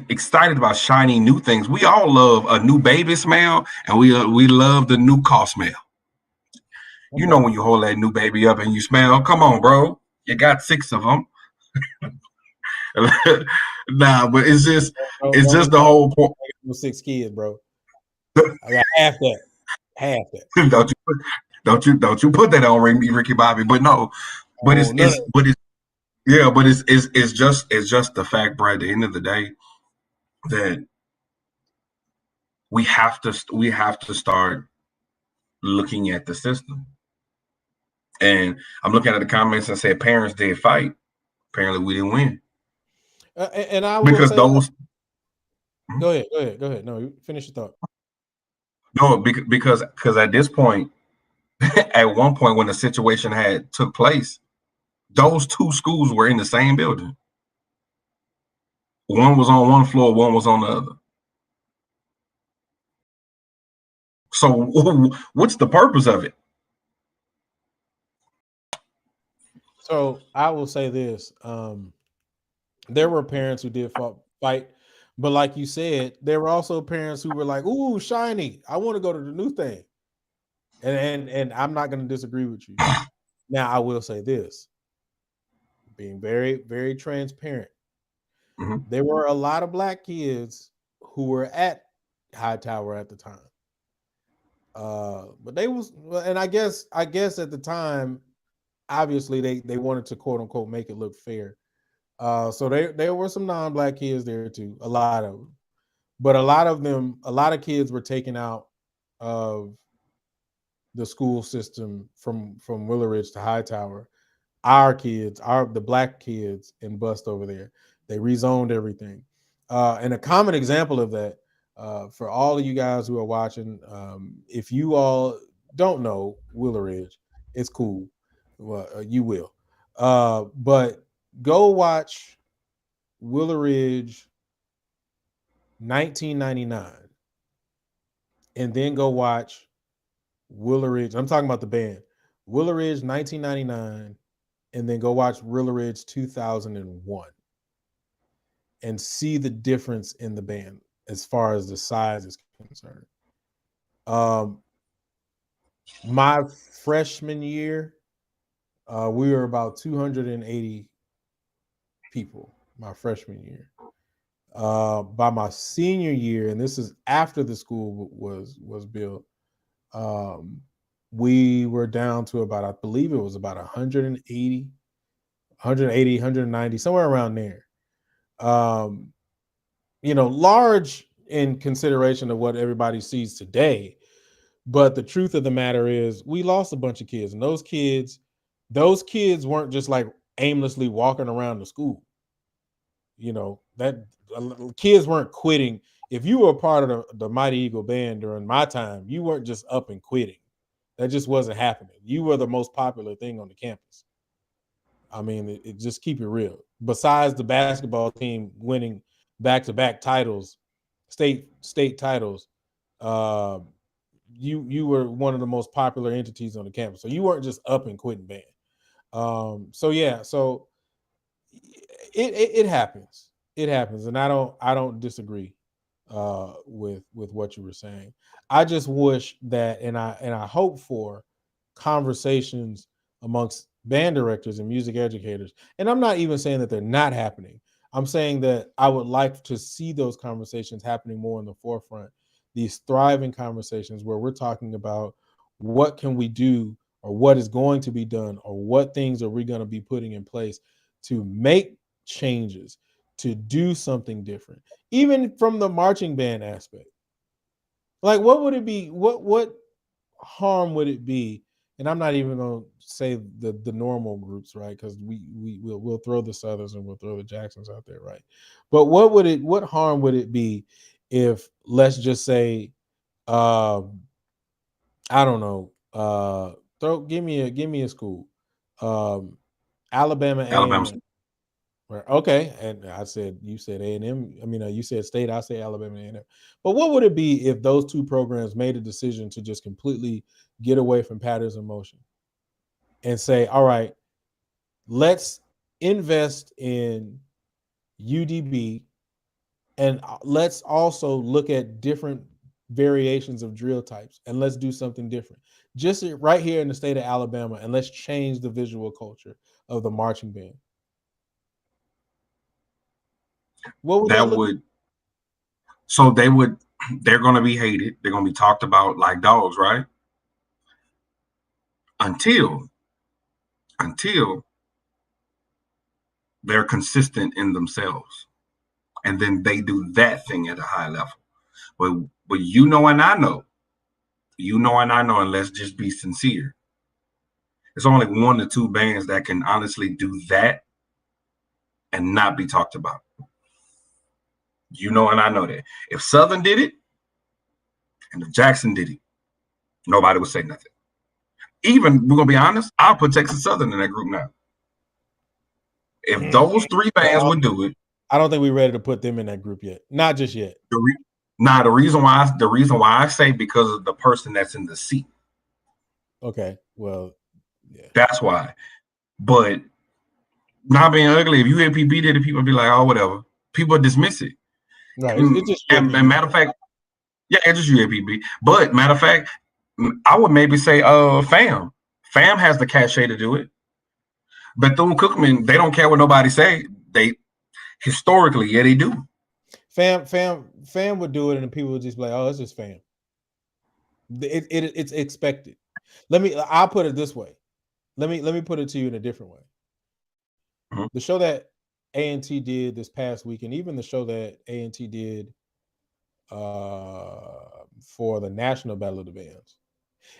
excited about shiny new things. We all love a new baby smell, and we love the new car smell. You know, when you hold that new baby up and you smell, come on, bro, you got 6 of them. Nah, but it's just the whole point. 6 kids, bro. I got half that. Don't you put that on Ricky Bobby? But no, but it's just the fact, bro. At the end of the day, that we have to start looking at the system. And I'm looking at the comments and said parents did fight. Apparently, we didn't win. And I will because say those. Go ahead. No, you finish your thought. No, because at this point, at one point when the situation had took place, those 2 schools were in the same building. One was on one floor, one was on the other. So what's the purpose of it? So I will say this. There were parents who did fight, but like you said, there were also parents who were like, ooh, shiny, I want to go to the new thing. And I'm not going to disagree with you. Now, I will say this, being very, very transparent. There were a lot of black kids who were at Hightower at the time. But and I guess at the time, obviously they wanted to, quote unquote, make it look fair. So there were some non-black kids there too, a lot of them. But a lot of kids were taken out of the school system from Willow Ridge to Hightower. The black kids, and bust over there. They rezoned everything. And a common example of that, for all of you guys who are watching, if you all don't know Willow Ridge, it's cool. Well, you will. But go watch Willow Ridge 1999, and then go watch Willow Ridge. I'm talking about the band. Willow Ridge 1999, and then go watch Willow Ridge 2001, and see the difference in the band as far as the size is concerned. My freshman year, we were about 280 people. My freshman year. By my senior year, and this is after the school was built, we were down to about, I believe it was about 180, 190, somewhere around there. Large in consideration of what everybody sees today. But the truth of the matter is, we lost a bunch of kids, and those kids weren't just like aimlessly walking around the school. That kids weren't quitting. If you were a part of the Mighty Eagle Band during my time, you weren't just up and quitting. That just wasn't happening. You were the most popular thing on the campus. I mean, it just keep it real. Besides the basketball team winning back-to-back titles state titles, you were one of the most popular entities on the campus. So you weren't just up and quitting band. So it happens. It happens, and I don't disagree with what you were saying. I just wish that, and I hope for conversations amongst band directors and music educators. And I'm not even saying that they're not happening. I'm saying that I would like to see those conversations happening more in the forefront. These thriving conversations where we're talking about what can we do, or what is going to be done, or what things are we going to be putting in place to make changes, to do something different, even from the marching band aspect. Like, what would it be? What harm would it be? And I'm not even going to say the normal groups, right? Because we'll throw the Southerns and we'll throw the Jacksons out there, right? But what harm would it be if, let's just say, I don't know, give me a school, Alabama Alabama. A&M. Okay, and you said A&M. I mean, you said state. I say Alabama A&M. But what would it be if those two programs made a decision to just completely get away from patterns of motion and say, all right, let's invest in UDB, and let's also look at different variations of drill types, and let's do something different just right here in the state of Alabama, and let's change the visual culture of the marching band. What would that look? So they're going to be hated. They're going to be talked about like dogs, right? Until they're consistent in themselves, and then they do that thing at a high level. But you know and I know, and let's just be sincere. It's only 1 or 2 bands that can honestly do that and not be talked about. You know and I know that. If Southern did it and if Jackson did it, nobody would say nothing. Even, we're going to be honest, I'll put Texas Southern in that group now. If those 3 bands would do it. I don't think we're ready to put them in that group yet. Not just yet. The reason why I say because of the person that's in the seat. Okay, well, yeah. That's why. But not being ugly, if UAPB did it, people would be like, oh, whatever. People dismiss it. Right. And matter of fact, yeah, it's just UAPB. But matter of fact, I would maybe say FAM. FAM has the cachet to do it. Bethune-Cookman, they don't care what nobody say. They historically, yeah, they do. FAM would do it, and people would just be like, "Oh, it's just FAM." It's expected. I'll put it this way. Let me put it to you in a different way. Mm-hmm. The show that A&T did this past week, and even the show that A&T did for the National Battle of the Bands.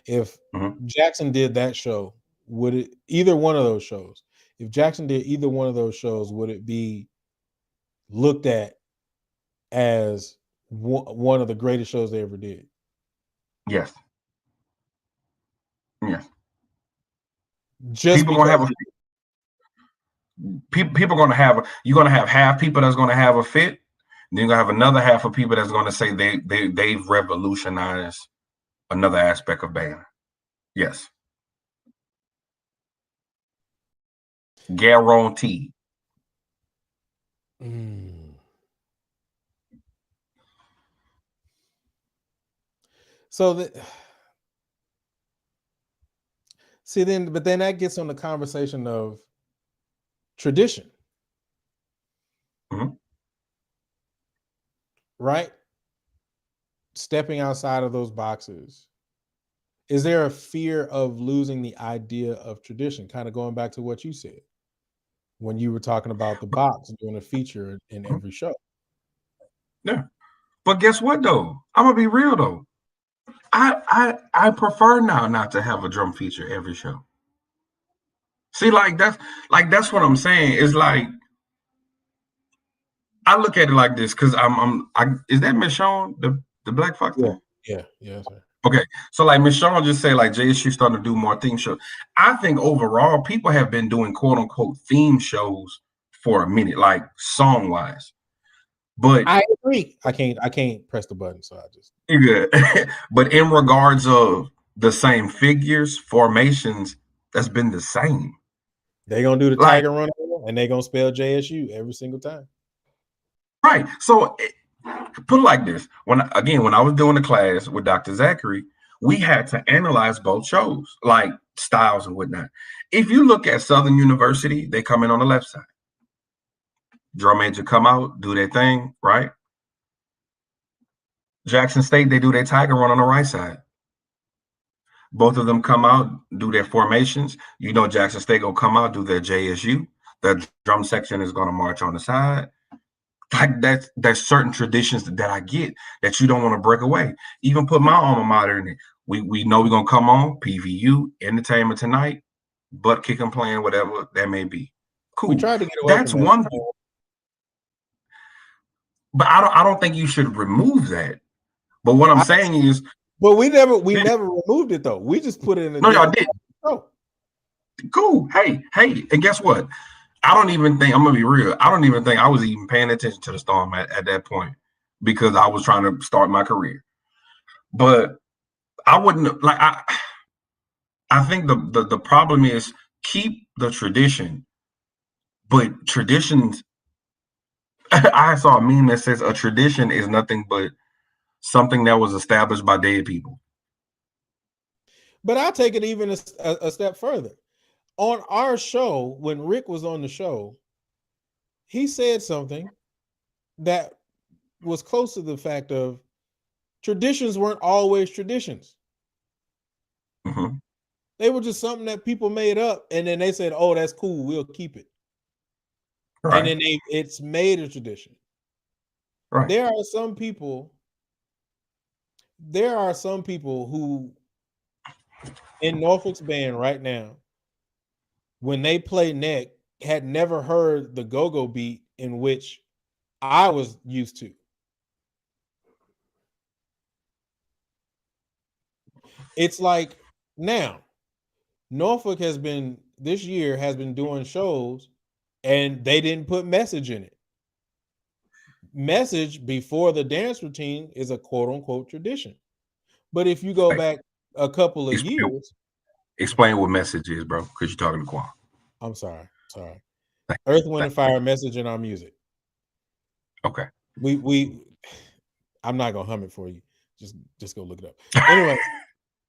If Jackson did that show, would it either one of those shows? If Jackson did either one of those shows, would it be looked at as one of the greatest shows they ever did? Yes. Yes. Just people gonna have people gonna have you're gonna have half people that's gonna have a fit, then you're gonna have another half of people that's gonna say they've revolutionized another aspect of band. Yes. Guaranteed. So but then that gets on the conversation of tradition. Mm-hmm. Right? Stepping outside of those boxes. Is there a fear of losing the idea of tradition? Kind of going back to what you said when you were talking about the box doing a feature in every show. Yeah. But guess what though? I'm gonna be real though. I prefer now not to have a drum feature every show. See, that's what I'm saying. It's like I look at it like this because is that Michonne, the Black Fox? Yeah, sir. Okay, so like Michonne just said, like JSU starting to do more theme shows. I think overall people have been doing quote unquote theme shows for a minute, like song wise. But I agree. I can't press the button, so I just you're good. But in regards of the same figures, formations, that's been the same. they're gonna do the Like, Tiger Run and they're gonna spell JSU every single time. right. So put it like this. When I was doing the class with Dr. Zachary, we had to analyze both shows, like styles and whatnot. If you look at Southern University, they come in on the left side. Drum major come out, do their thing, right? Jackson State, they do their Tiger Run on the right side. Both of them come out, do their formations. You know, Jackson State gonna come out, do their JSU. The drum section is gonna march on the side. Like there's certain traditions that I get that you don't want to break away. Even put my alma mater in it. We know we're gonna come on PVU Entertainment Tonight, butt kicking, playing, whatever that may be. Cool. We tried to get away That's from that. one thing. But I don't think you should remove that. But what I'm saying is, but we never removed it though. We just put it in the no, y'all did. Oh, Cool. Hey, and guess what? I don't even think, I'm gonna be real. I don't even think I was even paying attention to the Storm at that point because I was trying to start my career. But I wouldn't like. I think the problem is keep the tradition, but traditions. I saw a meme that says a tradition is nothing but something that was established by dead people. but I'll take it even a step further. On our show, when Rick was on the show, he said something that was close to the fact of traditions weren't always traditions. Mm-hmm. They were just something that people made up, and then they said, "Oh, that's cool, we'll keep it." Right. And then it's made a tradition. Right. There are some people who in Norfolk's band right now, when they play neck, had never heard the go-go beat in which I was used to. It's like now, Norfolk this year has been doing shows and they didn't put Message in it. Message before the dance routine is a quote unquote tradition. But if you go back a couple of years. Explain what Message is, bro, because you're talking to Quan. I'm sorry. Earth, Wind, and Fire, Message in our music. Okay. I'm not gonna hum it for you. Just go look it up. Anyway,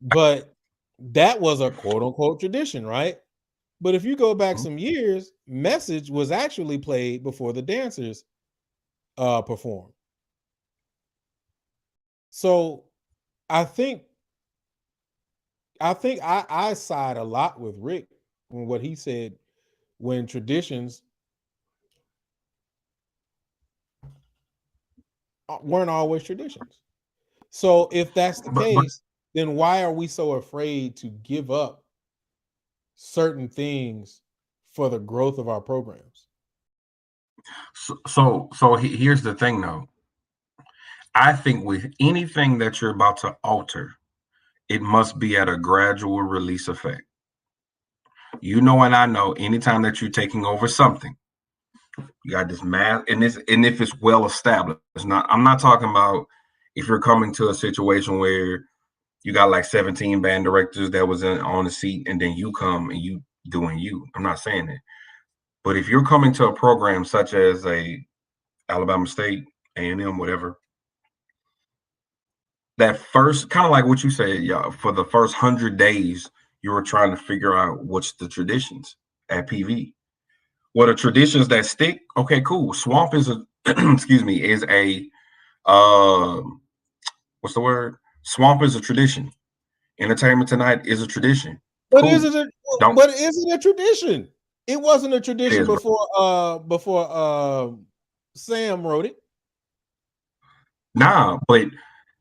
but that was a quote unquote tradition, right? But if you go back some years, Message was actually played before the dancers performed. So I think I side a lot with Rick on what he said when traditions weren't always traditions. So if that's the case, then why are we so afraid to give up certain things for the growth of our programs? So here's the thing, though. I think with anything that you're about to alter, it must be at a gradual release effect. You know, and I know anytime that you're taking over something, you got this math, and if it's well established. I'm not talking about if you're coming to a situation where you got like 17 band directors that was on the seat, and then you come and you doing you. I'm not saying that. But if you're coming to a program such as a Alabama State, A&M, whatever, that first, kind of like what you said, yeah, for the first 100 days, you were trying to figure out what's the traditions at PV. What are traditions that stick? Okay, cool. Swamp is a, is a, what's the word? Swamp is a tradition. Entertainment Tonight is a tradition. But cool. isn't it a tradition? It wasn't a tradition before Sam wrote it. Nah, but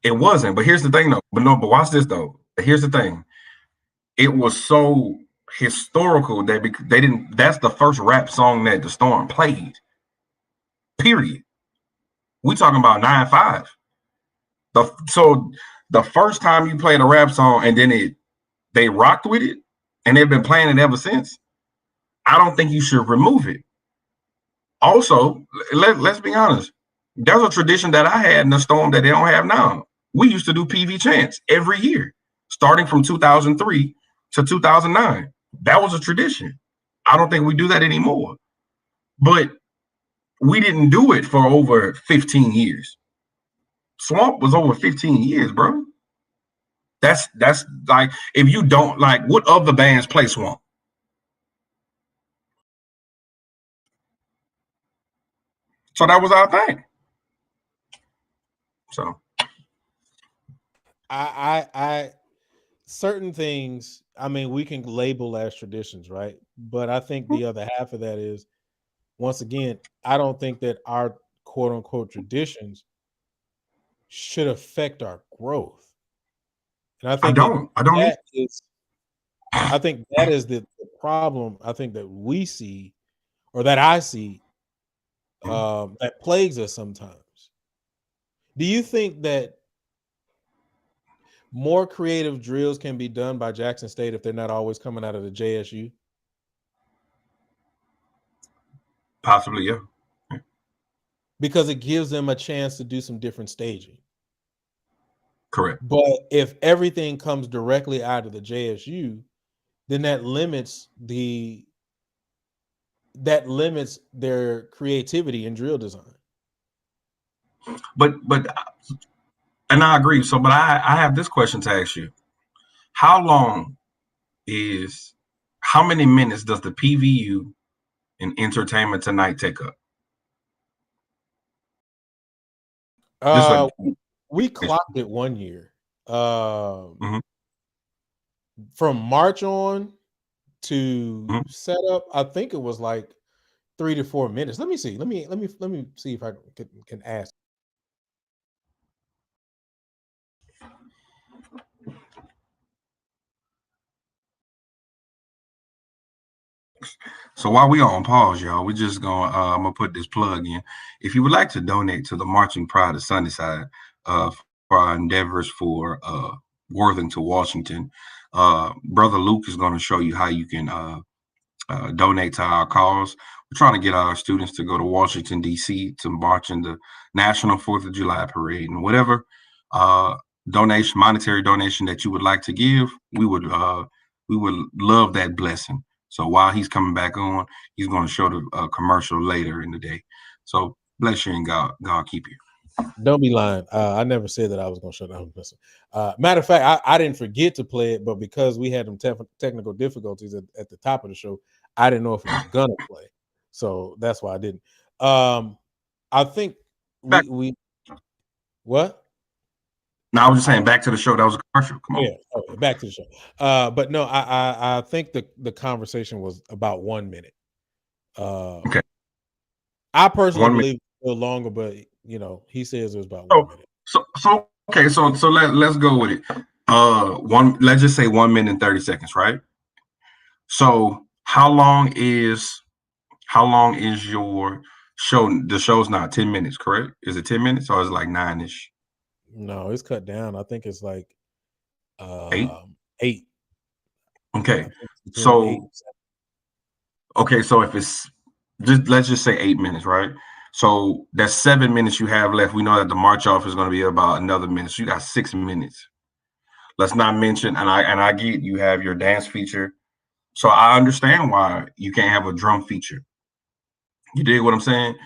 it wasn't. But here's the thing, though. But watch this, though. Here's the thing. It was so historical that they didn't. That's the first rap song that the Storm played. Period. We talking about 9-5. So the first time you played a rap song and then they rocked with it, and they've been playing it ever since. I don't think you should remove it. Also, let's be honest. There's a tradition that I had in the Storm that they don't have now. We used to do PV chants every year, starting from 2003 to 2009. That was a tradition. I don't think we do that anymore. But we didn't do it for over 15 years. Swamp was over 15 years, bro. That's like, if you don't, like, what other bands play Swamp? So that was our thing. So I certain things, I mean, we can label as traditions, right? But I think the other half of that is, once again, I don't think that our quote unquote traditions should affect our growth. And I think that is, I think that is the problem, I think, that we see, or that I see, that plagues us sometimes. Do you think that more creative drills can be done by Jackson State if they're not always coming out of the JSU? Possibly, yeah. Because it gives them a chance to do some different staging. Correct. But if everything comes directly out of the JSU, then that limits their creativity in drill design. But and I agree. So, but I have this question to ask you. How many minutes does the PVU and Entertainment Tonight take up? We clocked it one year. Mm-hmm. From March on to set up, I think it was like 3 to 4 minutes. Let me see. Let me see if I can ask. So while we on pause, y'all, we just going. I'm gonna put this plug in. If you would like to donate to the Marching Pride of Sunnyside, for our endeavors for Worthing to Washington, Brother Luke is going to show you how you can donate to our cause. We're trying to get our students to go to Washington, D.C. to march in the National 4th of July Parade, and whatever monetary donation that you would like to give, we would love that blessing. So while he's coming back on, he's going to show the commercial later in the day. So bless you and God keep you. Don't be lying. I never said that I was going to show down. Matter of fact, I didn't forget to play it, but because we had them technical difficulties at the top of the show, I didn't know if it was going to play. So that's why I didn't. I think we what? No, I was just saying, back to the show. That was a commercial. Come on. Yeah, okay, back to the show. But no, I think the conversation was about 1 minute. Okay. I personally believe it's a little longer, but he says it was about 1 minute. So okay, so let's go with it. Let's just say 1 minute and 30 seconds, right? So how long is your show? The show's not 10 minutes, correct? Is it 10 minutes or is it like 9-ish? No, it's cut down. I think it's like 8. Okay. So if it's let's just say 8 minutes, right? So that's 7 minutes you have left. We know that the march off is going to be about another minute. So you got 6 minutes. Let's not mention, and I get you have your dance feature. So I understand why you can't have a drum feature. You dig what I'm saying?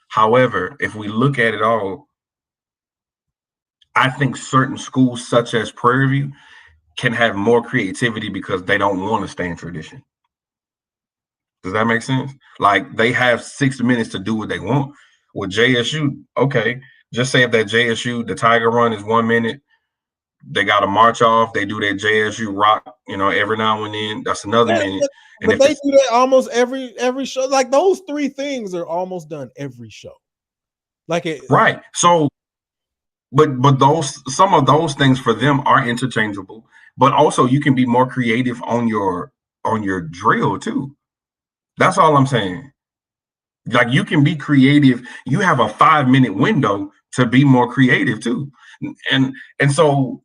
However, if we look at it all, I think certain schools, such as Prairie View, can have more creativity because they don't want to stay in tradition. Does that make sense? Like, they have 6 minutes to do what they want. With JSU, okay, just say if that JSU, the Tiger Run is 1 minute, they got to march off, they do their JSU rock, every now and then, that's another minute. But they do that almost every show. Like, those 3 things are almost done every show. Like it, right. So, but some of those things for them are interchangeable. But also, you can be more creative on your drill too. That's all I'm saying. Like, you can be creative. You have a 5-minute window to be more creative too, and so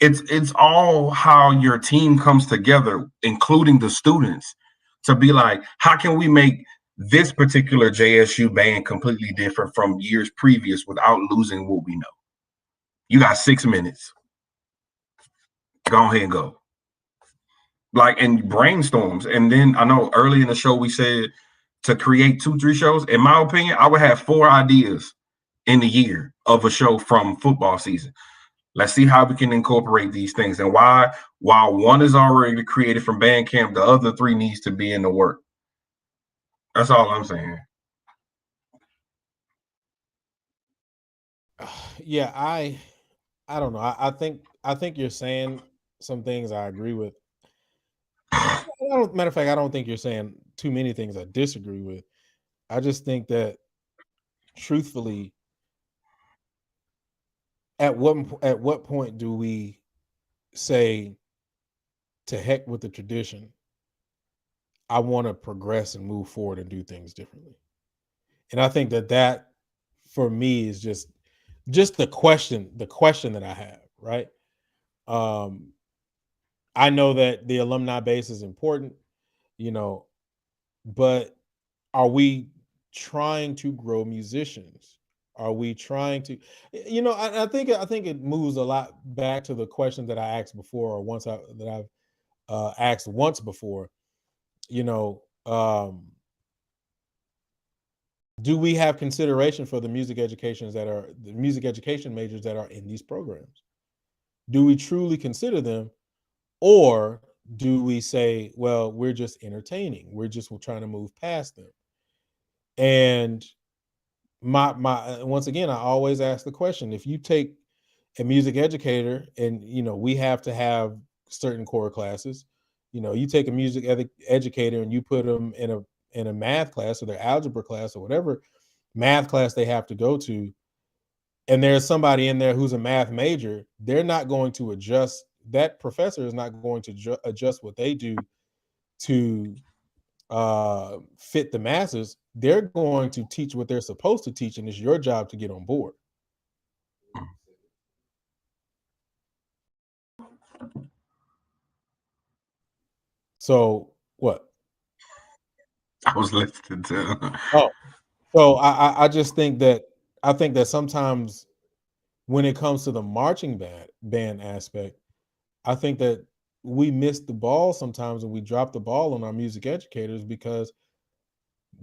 it's all how your team comes together, including the students, to be like, how can we make this particular JSU band completely different from years previous without losing what we know. You got 6 minutes. Go ahead and go. Like, and brainstorms. And then I know early in the show we said to create 2-3 shows. In my opinion, I would have 4 ideas in the year of a show from football season. Let's see how we can incorporate these things, and why, while one is already created from Bandcamp, the other 3 needs to be in the work. That's all I'm saying. Yeah, I don't know. I think you're saying some things I agree with. Matter of fact, I don't think you're saying too many things I disagree with. I just think that, truthfully, at what point do we say, to heck with the tradition? I want to progress and move forward and do things differently. And I think that for me is just the question that I have, right? I know that the alumni base is important, but are we trying to grow musicians? Are we trying to, I think it moves a lot back to the question that I asked before, or that I've asked once before. Do we have consideration for the music education majors that are in these programs? Do we truly consider them, or do we say, well, we're just entertaining, we're trying to move past them? And my once again, I always ask the question: if you take a music educator, and we have to have certain core classes, you take a music educator and you put them in a math class, or their algebra class, or whatever math class they have to go to, and there's somebody in there who's a math major, they're not going to adjust. That professor is not going to adjust what they do to fit the masses. They're going to teach what they're supposed to teach, and it's your job to get on board. So what? I was listening to. So I just think that sometimes when it comes to the marching band aspect, I think that we miss the ball sometimes, and we drop the ball on our music educators, because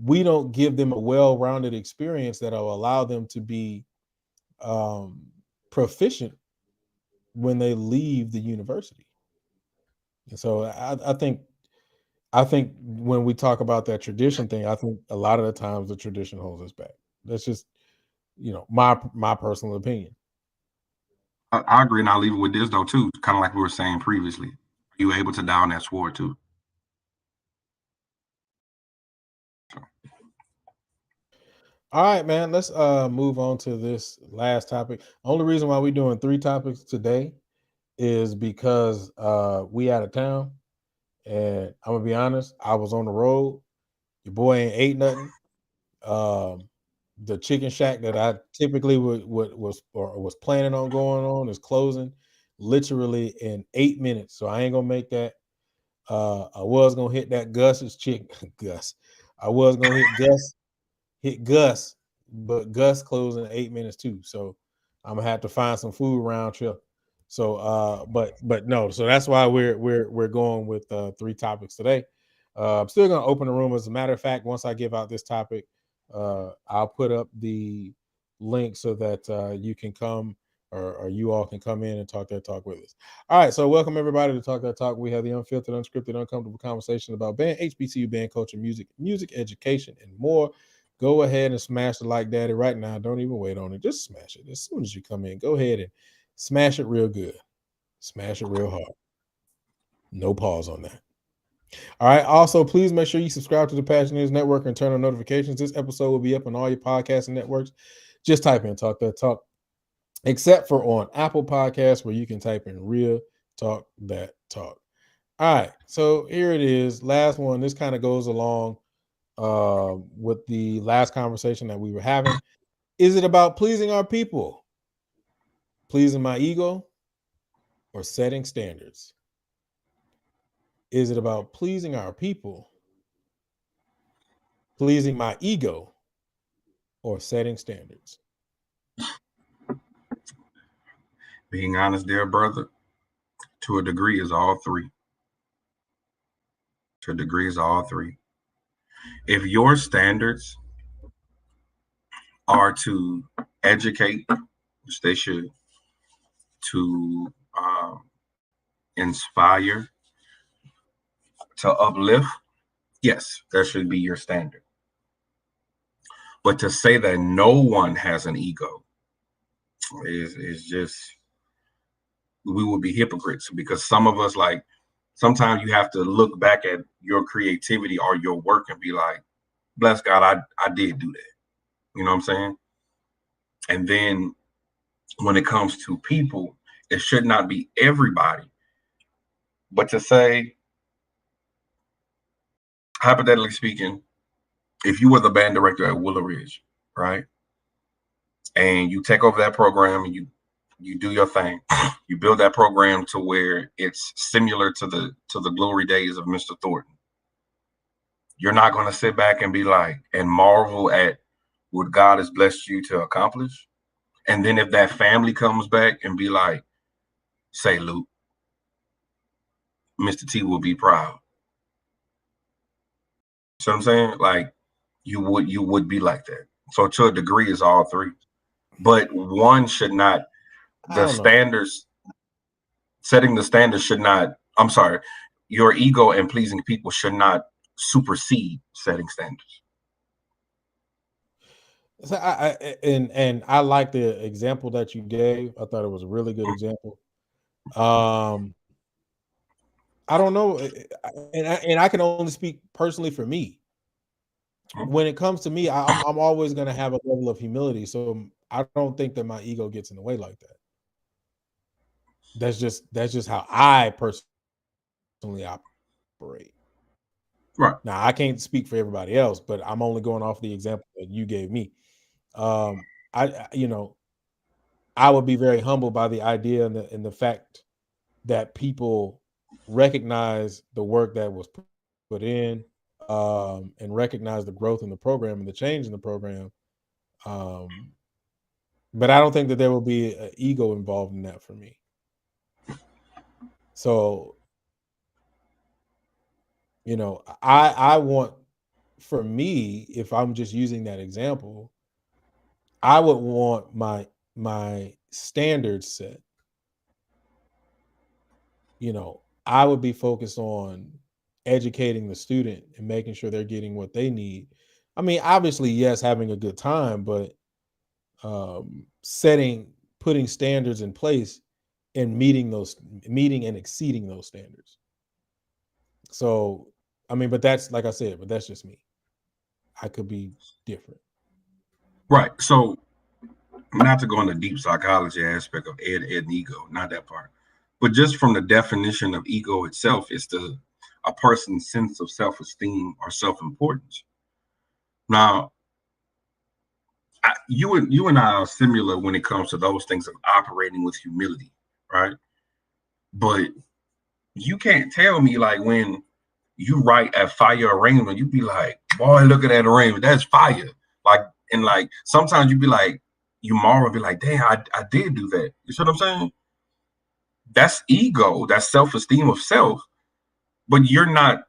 we don't give them a well-rounded experience that will allow them to be proficient when they leave the university. And so I think when we talk about that tradition thing, I think a lot of the times the tradition holds us back. That's just, my personal opinion. I agree, and I'll leave it with this though too. Kind of like we were saying previously, are you able to down that sword too? All right, man. Let's move on to this last topic. Only reason why we're doing 3 topics today is because we out of town, and I'm gonna be honest, I was on the road. Your boy ain't ate nothing. The chicken shack that I typically was planning on going on is closing literally in 8 minutes, so I ain't gonna make that. I was gonna hit that Gus's chicken. Gus. I was gonna hit Gus, but Gus closing in 8 minutes too. So I'm gonna have to find some food round trip. So but no, so that's why we're going with 3 topics today. I'm still gonna open the room. As a matter of fact, once I give out this topic, I'll put up the link so that you can come, or you all can come in and talk that talk with us. All right, so welcome everybody to Talk That Talk. We have the unfiltered, unscripted, uncomfortable conversation about band, HBCU band culture, music education, and more. Go ahead and smash the like daddy right now. Don't even wait on it. Just smash it as soon as you come in. Go ahead and smash it real good. Smash it real hard. No pause on that. All right. Also, please make sure you subscribe to the Passioneers Network and turn on notifications. This episode will be up on all your podcasting networks. Just type in Talk That Talk, except for on Apple Podcasts, where you can type in Real Talk That Talk. All right. So here it is. Last one. This kind of goes along with the last conversation that we were having. Is it about pleasing our people, pleasing my ego, or setting standards? Is it about pleasing our people, pleasing my ego, or setting standards? Being honest, dear brother, to a degree is all three. To a degree is all three. If your standards are to educate, which they should, to inspire, to uplift, yes, that should be your standard. But to say that no one has an ego is just, we would be hypocrites, because some of us, like, sometimes you have to look back at your creativity or your work and be like, bless God, I did do that. You know what I'm saying? And then when it comes to people, it should not be everybody. But to say, hypothetically speaking, if you were the band director at Willow Ridge, right? And you take over that program and you do your thing. You build that program to where it's similar to the glory days of Mr. Thornton. You're not going to sit back and be like, and marvel at what God has blessed you to accomplish. And then if that family comes back and be like, say, Luke, Mr. T will be proud. So I'm saying, like, you would be like that. So to a degree is all three. But one should not, the standards, setting the standards should not, I'm sorry, your ego and pleasing people should not supersede setting standards. So I like the example that you gave. I thought it was a really good example. I don't know, and I can only speak personally for me. When it comes to me, I'm always going to have a level of humility, so I don't think that my ego gets in the way like that. That's just how I personally operate. Right. Now, I can't speak for everybody else, but I'm only going off the example that you gave me. I would be very humbled by the idea and the fact that people recognize the work that was put in, and recognize the growth in the program and the change in the program. But I don't think that there will be an ego involved in that for me. So, I want, for me, if I'm just using that example, I would want my standards set. I would be focused on educating the student and making sure they're getting what they need. I mean, obviously, yes, having a good time, but putting standards in place and meeting and exceeding those standards. So, I mean, but that's, like I said, but that's just me. I could be different. Right. So, not to go into deep psychology aspect of ed and ego, not that part, but just from the definition of ego itself, it's a person's sense of self-esteem or self-importance. Now, you and I are similar when it comes to those things of operating with humility, right? But you can't tell me, like, when you write a fire arrangement, you be like, boy, look at that arrangement, that's fire. Like, and like sometimes you be like, you marvel, be like, damn, I did do that. You see what I'm saying? That's ego, that's self-esteem of self, but you're not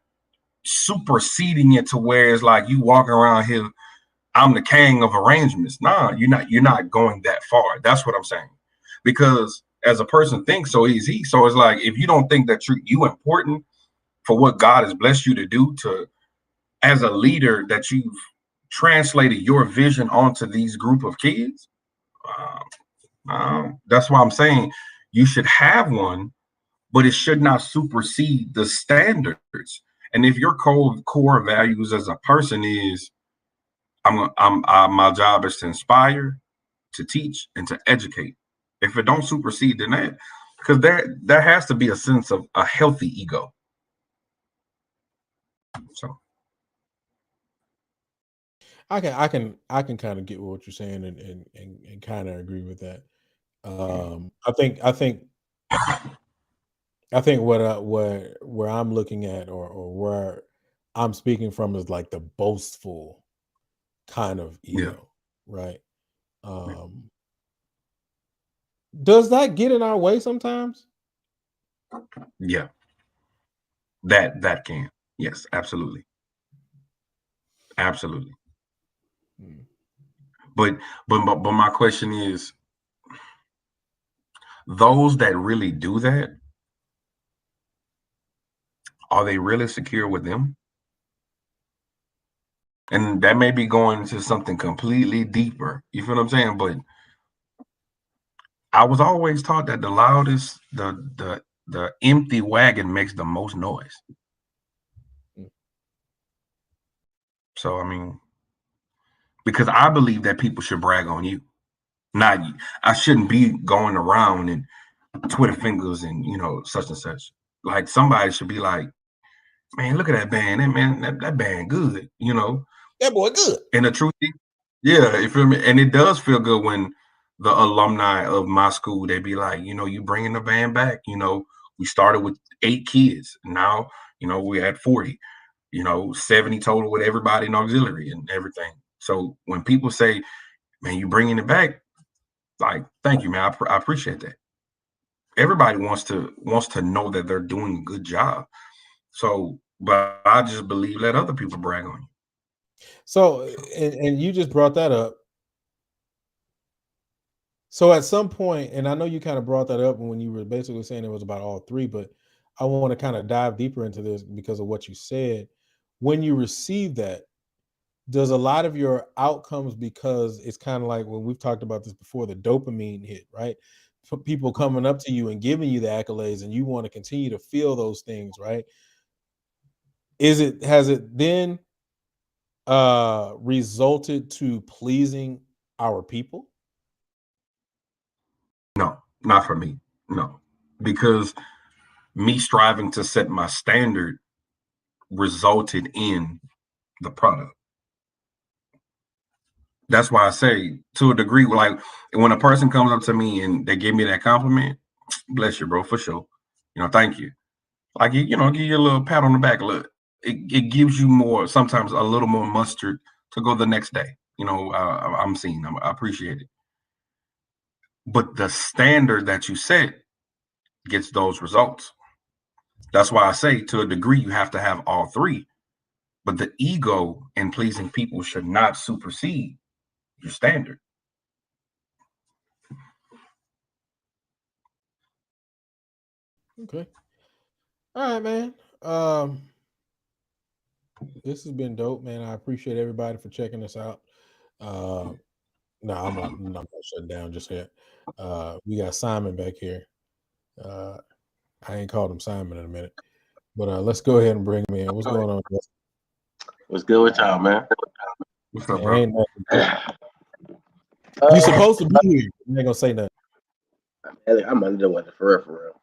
superseding it to where it's like you walking around here, I'm the king of arrangements. Nah, you're not going that far. That's what I'm saying. Because as a person thinks so easy. So it's like, if you don't think that you important for what God has blessed you to do, to as a leader, that you've translated your vision onto these group of kids, that's why I'm saying you should have one, but it should not supersede the standards. And if your core values as a person is, my job is to inspire, to teach, and to educate. If it don't supersede, then that, because there has to be a sense of a healthy ego. So I can kind of get what you're saying and kind of agree with that. I think what where I'm looking at, or where I'm speaking from is like the boastful kind of Yeah. ego, right? Does that get in our way sometimes? Yeah. That can. Yes, absolutely. Absolutely. Hmm. But my question is, those that really do that, are they really secure with them? And that may be going into something completely deeper. You feel what I'm saying? But I was always taught that the loudest, the empty wagon makes the most noise. Mm. So I mean, because I believe that people should brag on you. Not I shouldn't be going around and Twitter fingers and such and such. Like somebody should be like, man, look at that band. That band good, That boy good. And the truth is, yeah, you feel me? And it does feel good when the alumni of my school, they be like, you bringing the band back. We started with 8 kids. Now, we're at 40, 70 total with everybody in auxiliary and everything. So when people say, man, you bringing it back, like, thank you, man. I appreciate that. Everybody wants to know that they're doing a good job. So, but I just believe let other people brag on you. So, and you just brought that up. So at some point, and I know you kind of brought that up when you were basically saying it was about all three, but I want to kind of dive deeper into this because of what you said. When you receive that, does a lot of your outcomes, because it's kind of like when we've talked about this before, the dopamine hit, right? For people coming up to you and giving you the accolades, and you want to continue to feel those things, right? Has it then resulted to pleasing our people? No, not for me. No, because me striving to set my standard resulted in the product. That's why I say, to a degree, like when a person comes up to me and they give me that compliment, bless you, bro, for sure. Thank you. Like give you a little pat on the back. Look, it gives you more, sometimes a little more mustard to go the next day. I'm seeing. I appreciate it. But the standard that you set gets those results. That's why I say, to a degree, you have to have all three. But the ego and pleasing people should not supersede your standard. Okay. All right, man. Um, this has been dope, man. I appreciate everybody for checking us out. No, I'm not shutting down just yet. We got Simon back here. Uh, I ain't called him Simon in a minute, but let's go ahead and bring him in. What's going on, Justin? What's good with y'all, man? What's up, Man, bro? ain't nothing. You supposed to be here. You ain't gonna say nothing. I'm under the weather for real.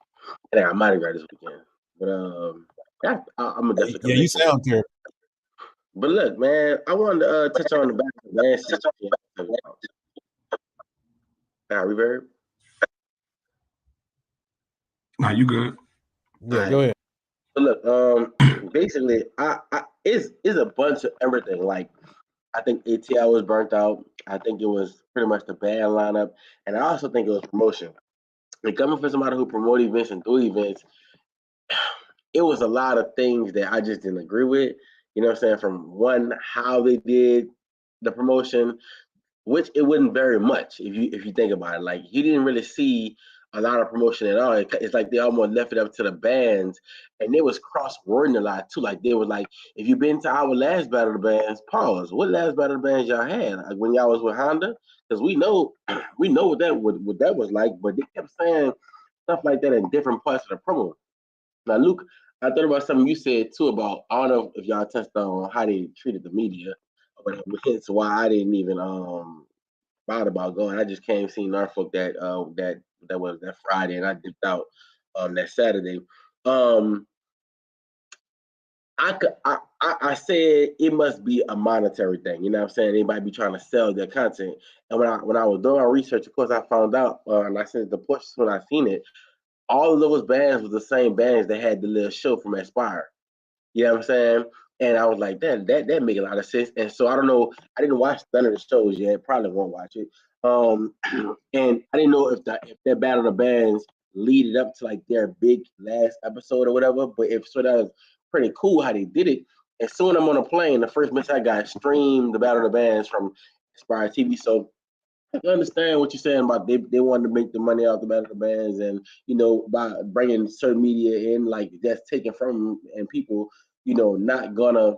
I think I might have read this weekend, but yeah, I'm gonna definitely come Yeah, you next week. sound terrible. But look, man, I wanted to touch on the back of the man situation. Reverb. Nah, you good. Yeah, go ahead. But look, basically, I it's a bunch of everything. Like, I think ATL was burnt out. I think it was pretty much the band lineup, and I also think it was promotion. And coming from somebody who promote events and do events, it was a lot of things that I just didn't agree with. You know what I'm saying? From one, how they did the promotion, which it wasn't very much if you think about it. Like, he didn't really see a lot of promotion at all. It's like they almost left it up to the bands, and they was cross wording a lot too. Like, they were like, if you've been to our last battle of the bands, pause. What last battle of the bands y'all had? Like when y'all was with Honda? Because we know what that was like, but they kept saying stuff like that in different parts of the promo. Now, Luke, I thought about something you said too about, I don't know if y'all touched on how they treated the media, but hence why I didn't even thought about going. I just came seeing Norfolk that was that Friday, and I dipped out that Saturday. I said it must be a monetary thing. You know what I'm saying? They might be trying to sell their content. And when I was doing my research, of course, I found out, and I said the portions when I seen it, all of those bands was the same bands that had the little show from Aspire. You know what I'm saying? And I was like, that make a lot of sense. And so I don't know. I didn't watch none of the shows yet. Probably won't watch it. Um, and I didn't know if that Battle of the Bands leaded up to like their big last episode or whatever. But if so, that was pretty cool how they did it. And soon I'm on a plane. The first message I got streamed the Battle of the Bands from Inspire TV. So I can understand what you're saying about they wanted to make the money out the Battle of the Bands, and by bringing certain media in, like that's taken from and people not gonna,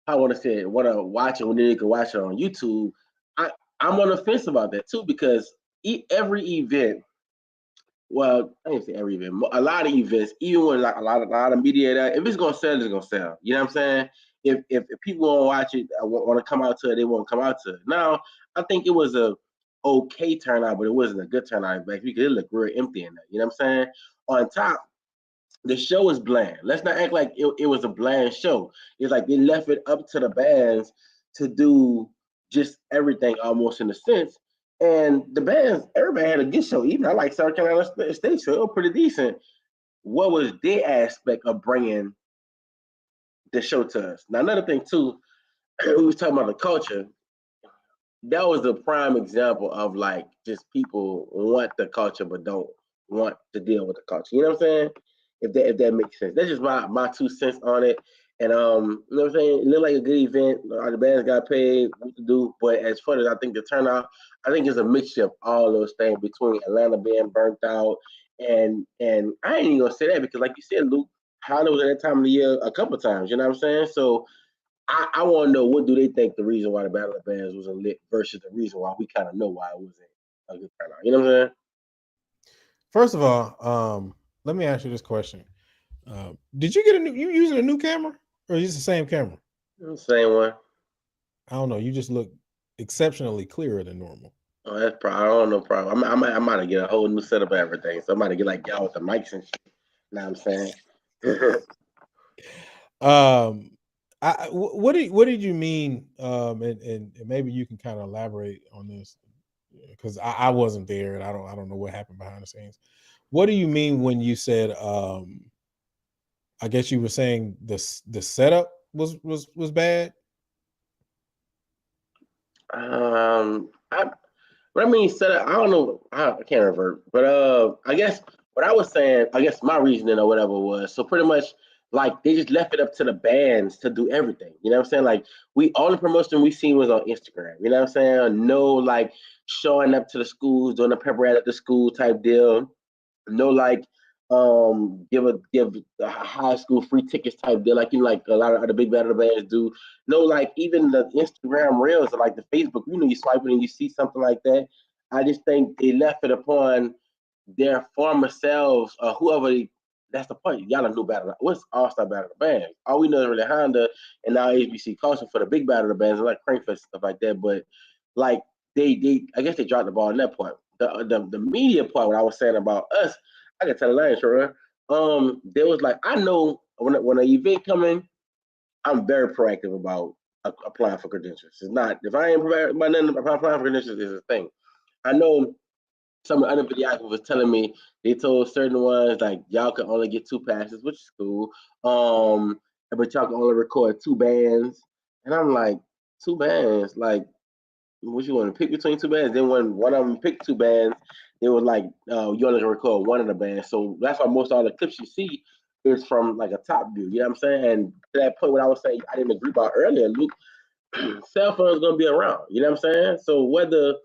I want to say it, want to watch it when they can watch it on YouTube. I I'm on the fence about that too because every event, well, I didn't say every event, a lot of events, even when like a lot of media, that if it's gonna sell, it's gonna sell. You know what I'm saying? If people want to watch it, want to come out to it, they won't come out to it. Now, I think it was a okay turnout, but it wasn't a good turnout back because it looked real empty in there. You know what I'm saying? On top, the show is bland. Let's not act like it was a bland show. It's like they left it up to the bands to do just everything almost in a sense. And the bands, everybody had a good show. Even I like South Carolina State show, it was pretty decent. What was their aspect of bringing the show to us? Now, another thing too, we was talking about the culture. That was the prime example of like just people want the culture but don't want to deal with the culture. You know what I'm saying? If that makes sense. That's just my 2 cents on it. And you know what I'm saying? It looked like a good event. The bands got paid, what to do. But as far as I think the turnout, I think it's a mixture of all those things between Atlanta being burnt out and I ain't even gonna say that because like you said, Luke, Honda was at that time of the year a couple of times. You know what I'm saying? So I want to know what do they think the reason why the Battle of the Bands wasn't lit versus the reason why we kind of know why it wasn't a good turnout. You know what I'm saying? First of all, let me ask you this question: did you get you using a new camera, or is it the same camera? Same one. I don't know. You just look exceptionally clearer than normal. Oh, that's probably I don't know. Probably I might have get a whole new setup of everything. So I might have get like y'all with the mics and shit. You know what I'm saying? What did you mean? And maybe you can kind of elaborate on this because I wasn't there and I don't know what happened behind the scenes. What do you mean when you said? I guess you were saying the setup was bad. I what I mean setup. I don't know. I can't revert, but I guess what I was saying. I guess my reasoning or whatever was so pretty much like they just left it up to the bands to do everything. You know what I'm saying? Like all the promotion we seen was on Instagram. You know what I'm saying? No like showing up to the schools, doing a pep rally at the school type deal. No like give the high school free tickets type deal like like a lot of other big battle bands do. No like even the Instagram reels or like the Facebook, you swipe it and you see something like that. I just think they left it upon their former selves or whoever that's the point. Y'all a new battle. What's All Star Battle of the Bands? All we know is really Honda and now HBC Culture for the big battle of the bands like Crankfest stuff like that. But like they I guess they dropped the ball in that part. The media part, what I was saying about us, I can tell the line, sure. There was like I know when an event coming, I'm very proactive about applying for credentials. It's not if I ain't prepared about nothing applying for credentials is a thing. I know some of the other videographers was telling me they told certain ones like y'all can only get 2 passes, which is cool. But y'all can only record 2 bands, and I'm like 2 bands, like what you want to pick between 2 bands? Then when one of them picked 2 bands, it was like you only can record one of the bands. So that's why most of all the clips you see is from like a top view. You know what I'm saying? And to that point, what I was saying, I didn't agree about earlier, Luke. Cell phones gonna be around. You know what I'm saying? So whether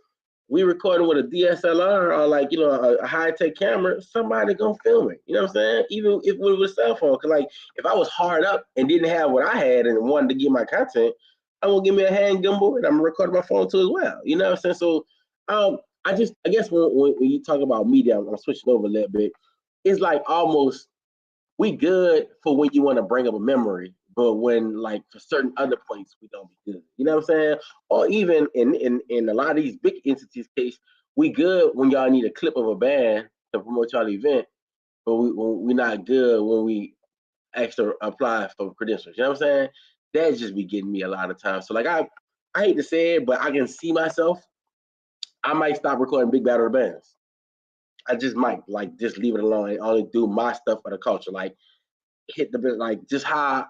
we recording with a DSLR or like a high tech camera, somebody gonna film it. You know what I'm saying? Even if it was a cell phone, cause like if I was hard up and didn't have what I had and wanted to get my content, I'm gonna give me a hand gimbal and I'm gonna record my phone too as well. You know what I'm saying? So I guess when you talk about media, I'm switching over a little bit. It's like almost we good for when you want to bring up a memory, but when like for certain other points we don't be good. You know what I'm saying? Or even in a lot of these big entities case, we good when y'all need a clip of a band to promote y'all event, but we not good when we actually apply for credentials. You know what I'm saying? That just be getting me a lot of times. So like I hate to say it, but I can see myself. I might stop recording big battle bands. I just might like just leave it alone and only do my stuff for the culture. Like hit the bit like just how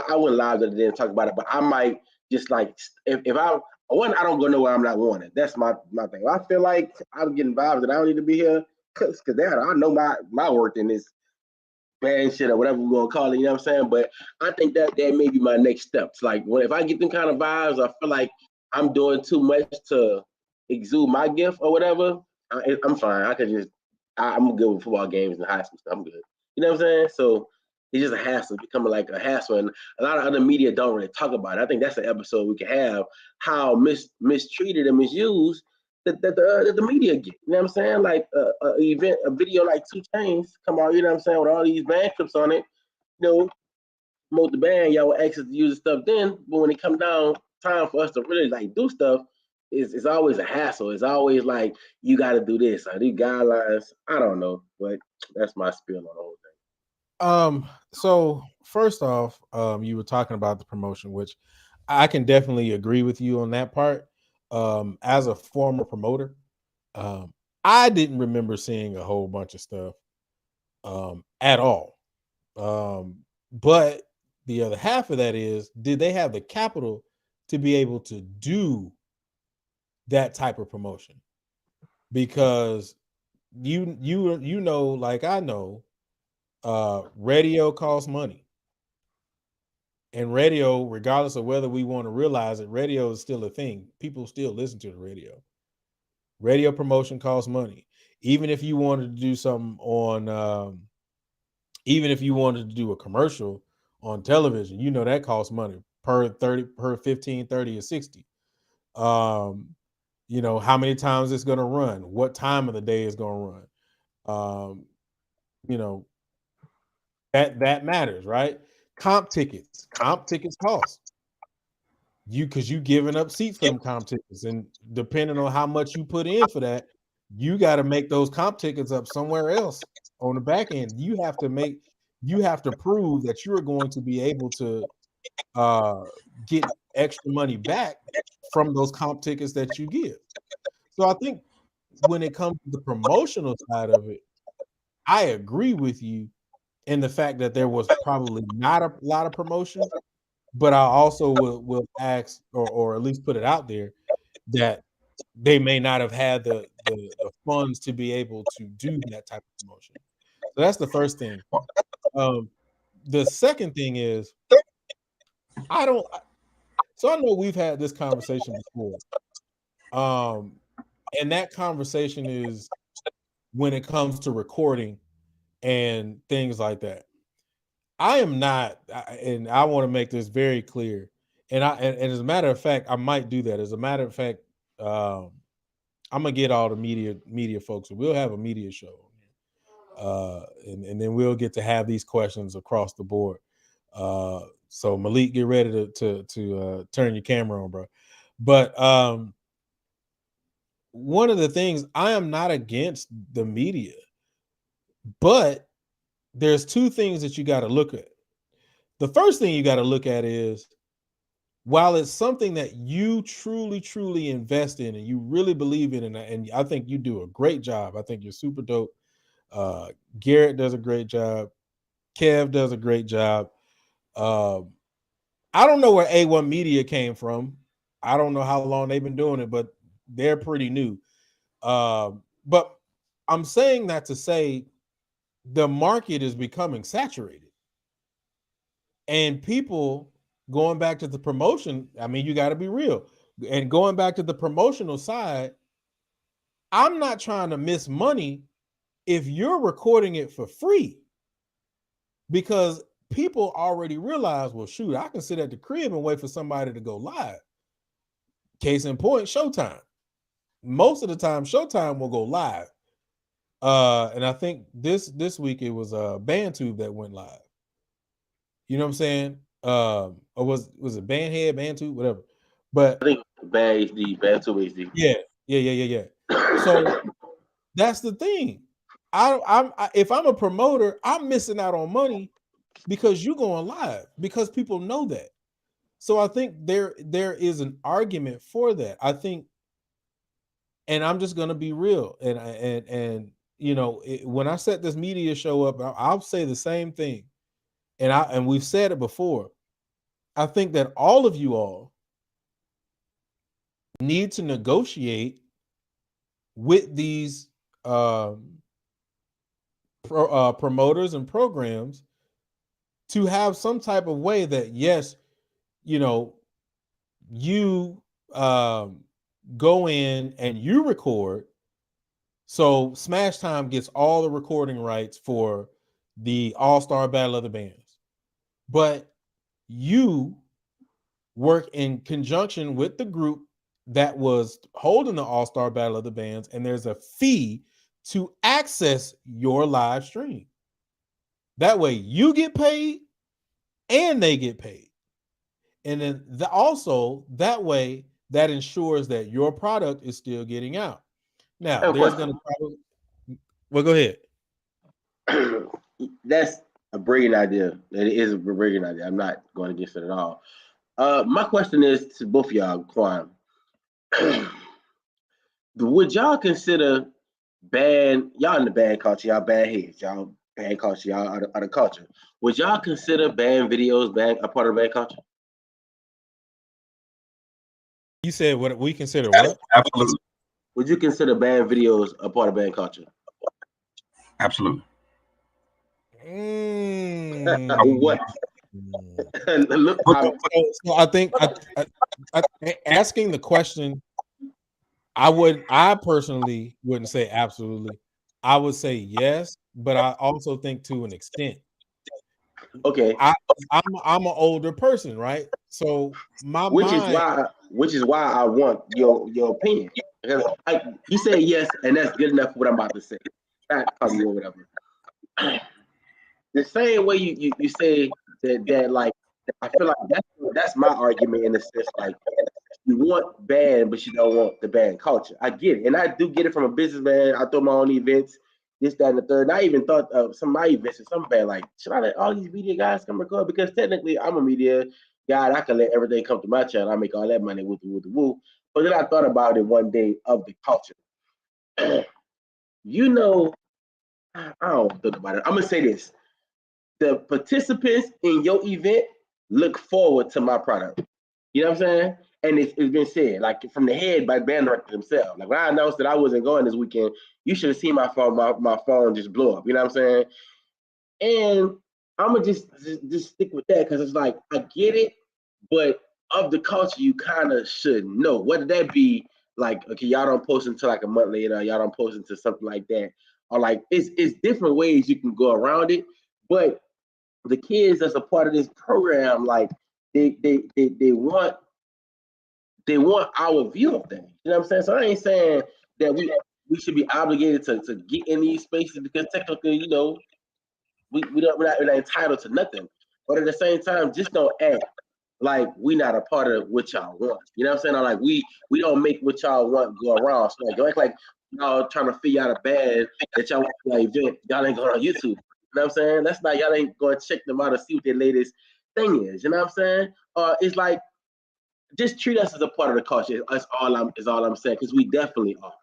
I wouldn't lie that I didn't talk about it, but I might just like if I one, I don't go nowhere I'm not wanted. That's my thing. If I feel like I'm getting vibes that I don't need to be here, cause I know my worth in this band shit or whatever we're gonna call it. You know what I'm saying? But I think that may be my next steps. Like if I get them kind of vibes, I feel like I'm doing too much to exude my gift or whatever. I'm fine. I could just I'm good with football games and high school stuff. I'm good. You know what I'm saying? So it's just a hassle, becoming like a hassle, and a lot of other media don't really talk about it. I think that's an episode we could have, how mistreated and misused that the media get. You know what I'm saying? Like a video like 2 Chainz come out, you know what I'm saying, with all these band clips on it. You know, promote the band, y'all will access to use the stuff then, but when it come down time for us to really like do stuff, it's always a hassle. It's always like you got to do this or these guidelines. I don't know, but that's my spiel on the whole thing. So first off, you were talking about the promotion, which I can definitely agree with you on that part. As a former promoter, I didn't remember seeing a whole bunch of stuff at all. But the other half of that is, did they have the capital to be able to do that type of promotion? Because you know, like I know, radio costs money. And radio, regardless of whether we want to realize it, radio is still a thing. People still listen to the radio. Radio promotion costs money. Even if you wanted to do something on, even if you wanted to do a commercial on television, you know that costs money per 15, 30, or 60. You know, how many times it's going to run, what time of the day it's going to run. You know, that matters, right? Comp tickets cost you, because you giving up seats for them comp tickets, and depending on how much you put in for that, you got to make those comp tickets up somewhere else on the back end. You have to prove that you're going to be able to get extra money back from those comp tickets that you give. So I think when it comes to the promotional side of it, I agree with you in the fact that there was probably not a lot of promotion, but I also will ask, or at least put it out there, that they may not have had the funds to be able to do that type of promotion. So that's the first thing. The second thing is, I know we've had this conversation before. And that conversation is when it comes to recording and things like that. I am not, and I want to make this very clear. And as a matter of fact, I might do that. As a matter of fact, I'm gonna get all the media folks, and we'll have a media show, and then we'll get to have these questions across the board. So Malik, get ready to turn your camera on, bro. But one of the things, I am not against the media, but there's 2 things that you got to look at. The first thing you got to look at is, while it's something that you truly invest in and you really believe in, and I think you do a great job. I think you're super dope. Garrett does a great job. Kev does a great job. I don't know where A1 Media came from. I don't know how long they've been doing it, but they're pretty new. But I'm saying that to say the market is becoming saturated, and people going back to the promotion. I mean, you got to be real, and going back to the promotional side, I'm not trying to miss money if you're recording it for free, because people already realize, well, shoot, I can sit at the crib and wait for somebody to go live. Case in point, Showtime. Most of the time, Showtime will go live. And I think this week it was BandTube that went live. You know what I'm saying? Or was it Bandhead, BandTube, whatever? But I think Band HD, BandTube HD. Yeah. So that's the thing. If I'm a promoter, I'm missing out on money because you're going live, because people know that. So I think there is an argument for that. I think, and I'm just going to be real, and you know, when I set this media show up, I'll say the same thing, and we've said it before. I think that all of you all need to negotiate with these promoters and programs to have some type of way that, yes, you know, you go in and you record. So Smash Time gets all the recording rights for the All-Star Battle of the Bands, but you work in conjunction with the group that was holding the All-Star Battle of the Bands, and there's a fee to access your live stream. That way you get paid and they get paid. And then also that way that ensures that your product is still getting out. Now, there's going to probably... Well, go ahead. That's a brilliant idea. It is a brilliant idea. I'm not going against it at all. My question is to both of y'all, Quan. Would y'all consider y'all in the band culture, y'all band heads, y'all band culture, y'all out of culture. Would y'all consider band videos a part of band culture? You said what we consider what? Absolutely. Would you consider band videos a part of band culture? Absolutely. What? Look, so I think asking the question, I personally wouldn't say absolutely. I would say yes, but I also think to an extent. Okay. I'm an older person, right? So which is why I want your opinion. Because you say yes, and that's good enough for what I'm about to say. Not probably or whatever. The same way you say that like I feel like that's my argument in the sense like you want band, but you don't want the band culture. I get it, and I do get it from a businessman. I throw my own events, this, that, and the third. And I even thought of some of my events and some band like, should I let all these media guys come record? Because technically I'm a media guy. I can let everything come to my channel. I make all that money with the woo. But then I thought about it one day of the culture. You know, I don't think about it. I'm gonna say this. The participants in your event look forward to my product. You know what I'm saying? And it's been said, like from the head by the band director themselves. Like when I announced that I wasn't going this weekend, you should have seen my phone. My phone just blew up. You know what I'm saying? And I'm gonna just stick with that because it's like I get it, but of the culture, you kind of should know. Whether that be like, okay, y'all don't post until like a month later, y'all don't post until something like that, or like it's different ways you can go around it. But the kids that's a part of this program, like they want our view of things. You know what I'm saying? So I ain't saying that we should be obligated to get in these spaces because technically, you know, we're not entitled to nothing. But at the same time, just don't act like we not a part of what y'all want. You know what I'm saying? Or like we don't make what y'all want go around. So like don't act like y'all trying to figure out a band that y'all want to event. Y'all ain't going on YouTube. You know what I'm saying? That's not, y'all ain't going to check them out and see what their latest thing is. You know what I'm saying? It's like, just treat us as a part of the culture. That's all I'm saying, because we definitely are.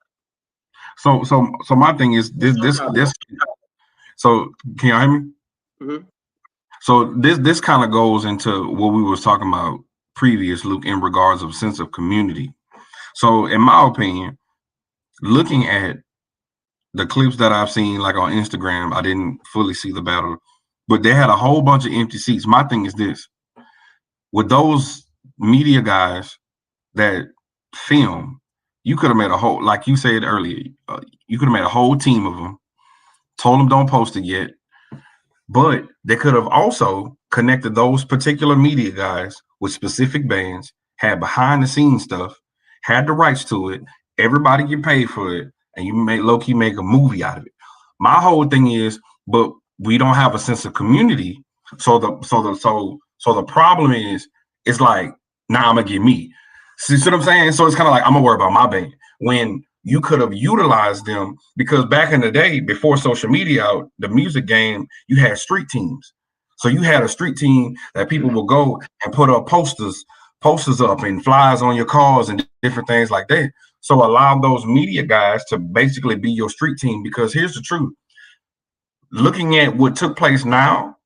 So my thing is this. So can you hear me? Mm-hmm. So this kind of goes into what we was talking about previous, Luke, in regards of sense of community. So in my opinion, looking at the clips that I've seen, like on Instagram, I didn't fully see the battle, but they had a whole bunch of empty seats. My thing is this: with those media guys that film, you could have made a whole, like you said earlier, you could have made a whole team of them, told them don't post it yet, but they could have also connected those particular media guys with specific bands, had behind the scenes stuff, had the rights to it, everybody get paid for it, and you low-key make a movie out of it. My whole thing is, but we don't have a sense of community. So the problem is, it's like, nah, I'm gonna get me. See what I'm saying? So it's kind of like, I'm gonna worry about my band when you could have utilized them, because back in the day, before social media out, the music game, you had street teams. So you had a street team that people will go and put up posters up and flyers on your cars and different things like that. So allow those media guys to basically be your street team, because here's the truth. Looking at what took place now,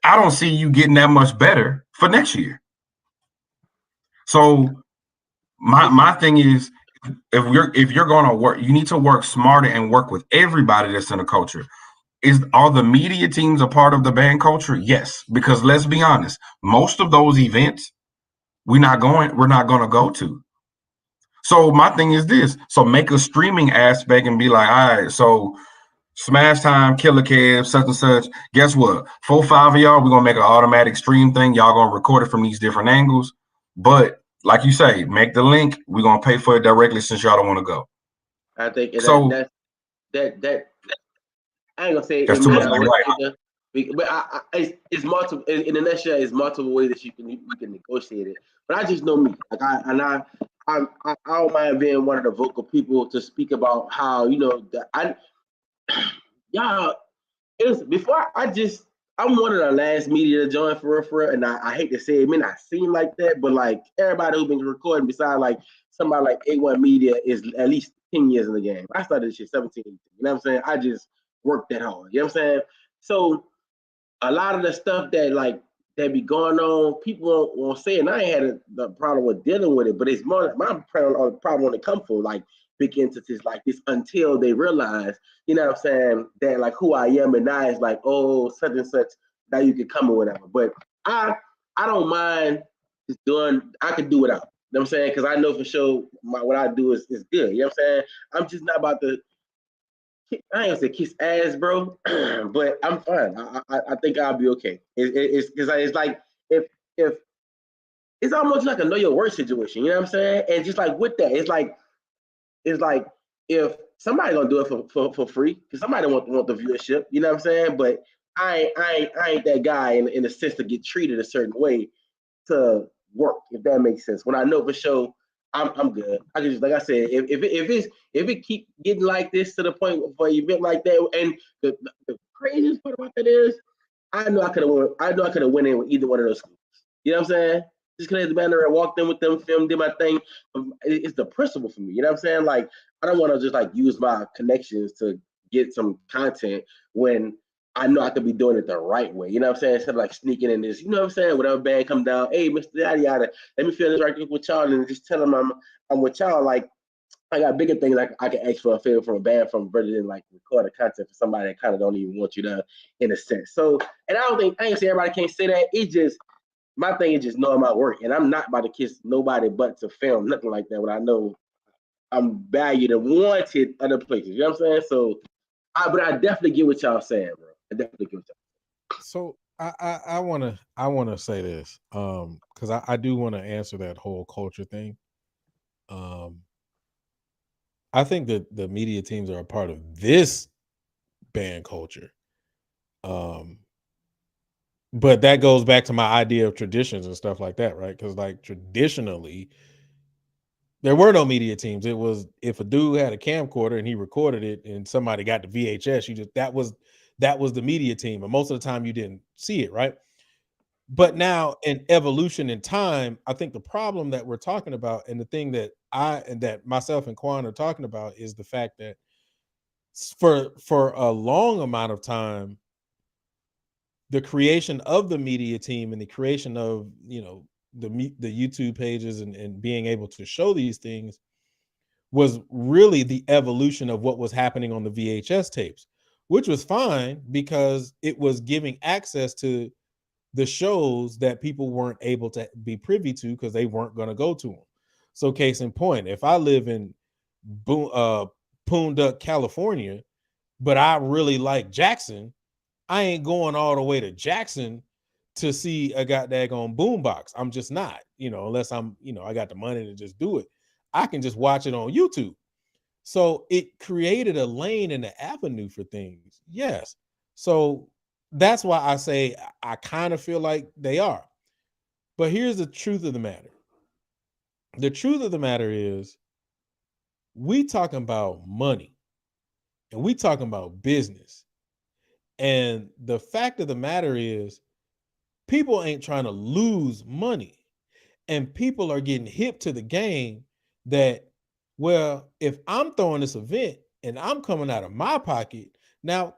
I don't see you getting that much better for next year. So my thing is, if you're going to work, you need to work smarter and work with everybody that's in the culture. Is all the media teams a part of the band culture? Yes, because let's be honest, most of those events we're not going to go to. So my thing is this: so make a streaming aspect and be like, all right, so Smash Time, Killer Kev, such and such. Guess what? 4-5 of y'all, we're gonna make an automatic stream thing. Y'all gonna record it from these different angles. But like you say, make the link. We're gonna pay for it directly since y'all don't want to go. I think So that I ain't gonna say that's it too much matters like right. either, but it's multiple. In a nutshell, it's multiple ways that you can negotiate it. But I just know me. Like I don't mind being one of the vocal people to speak about how y'all. It was before I'm one of the last media to join for real, and I hate to say it may not seem like that, but like everybody who's been recording besides like somebody like A1 Media is at least 10 years in the game. I started this shit 17, 18. You know what I'm saying? I just worked that hard. You know what I'm saying? So a lot of the stuff that be going on, people won't say it. And I ain't had the problem with dealing with it, but it's more my problem when it comes for like big entities like this until they realize, you know what I'm saying, that like who I am, and now it's like, oh, such and such, now you can come or whatever. But I don't mind just doing, I could do without. You know what I'm saying? Because I know for sure what I do is good. You know what I'm saying? I'm just not about to, I ain't gonna say kiss ass, bro, but I'm fine. I think I'll be okay. It's like if it's almost like a know your worth situation. You know what I'm saying? And just like with that, it's like if somebody gonna do it for free, because somebody want the viewership. You know what I'm saying? But I ain't that guy in a sense to get treated a certain way to work, if that makes sense. When I know for sure I'm good. I can just, like I said, if it keep getting like this to the point for an event like that, and the craziest part about that is, I know I could have went in with either one of those schools. You know what I'm saying? Just because the banner, I walked in with them, filmed, did my thing. It's the principle for me. You know what I'm saying? Like I don't want to just like use my connections to get some content when I know I could be doing it the right way. You know what I'm saying? Instead of like sneaking in this, you know what I'm saying? Whatever band come down, hey, Mr. Yada Yada, let me feel this right with y'all and just tell them I'm with y'all. Like I got bigger things I can ask for a favor from a band from rather than like record a content for somebody that kind of don't even want you to, in a sense. So, and I ain't say everybody can't say that. It's just my thing is just knowing my work, and I'm not about to kiss nobody but to film nothing like that when I know I'm valued and wanted other places. You know what I'm saying? So, but I definitely get what y'all saying, bro. I definitely get what y'all. So I wanna say this, because I do want to answer that whole culture thing. I think that the media teams are a part of this band culture. But that goes back to my idea of traditions and stuff like that, right? Because like traditionally, there were no media teams. It was if a dude had a camcorder and he recorded it and somebody got the VHS, that was the media team. And most of the time you didn't see it, right? But now in evolution in time, I think the problem that we're talking about and the thing that that myself and Quan are talking about is the fact that for a long amount of time, the creation of the media team and the creation of, the YouTube pages and being able to show these things was really the evolution of what was happening on the VHS tapes, which was fine because it was giving access to the shows that people weren't able to be privy to because they weren't going to go to them. So case in point, if I live in Poonduck, California, but I really like Jackson, I ain't going all the way to Jackson to see a goddamn boombox. I'm just not, unless I'm, I got the money to just do it. I can just watch it on YouTube. So it created a lane and an avenue for things. Yes. So that's why I say I kind of feel like they are. But here's the truth of the matter. The truth of the matter is we talking about money and we talking about business. And the fact of the matter is people ain't trying to lose money. And people are getting hip to the game that, well, if I'm throwing this event and I'm coming out of my pocket, now,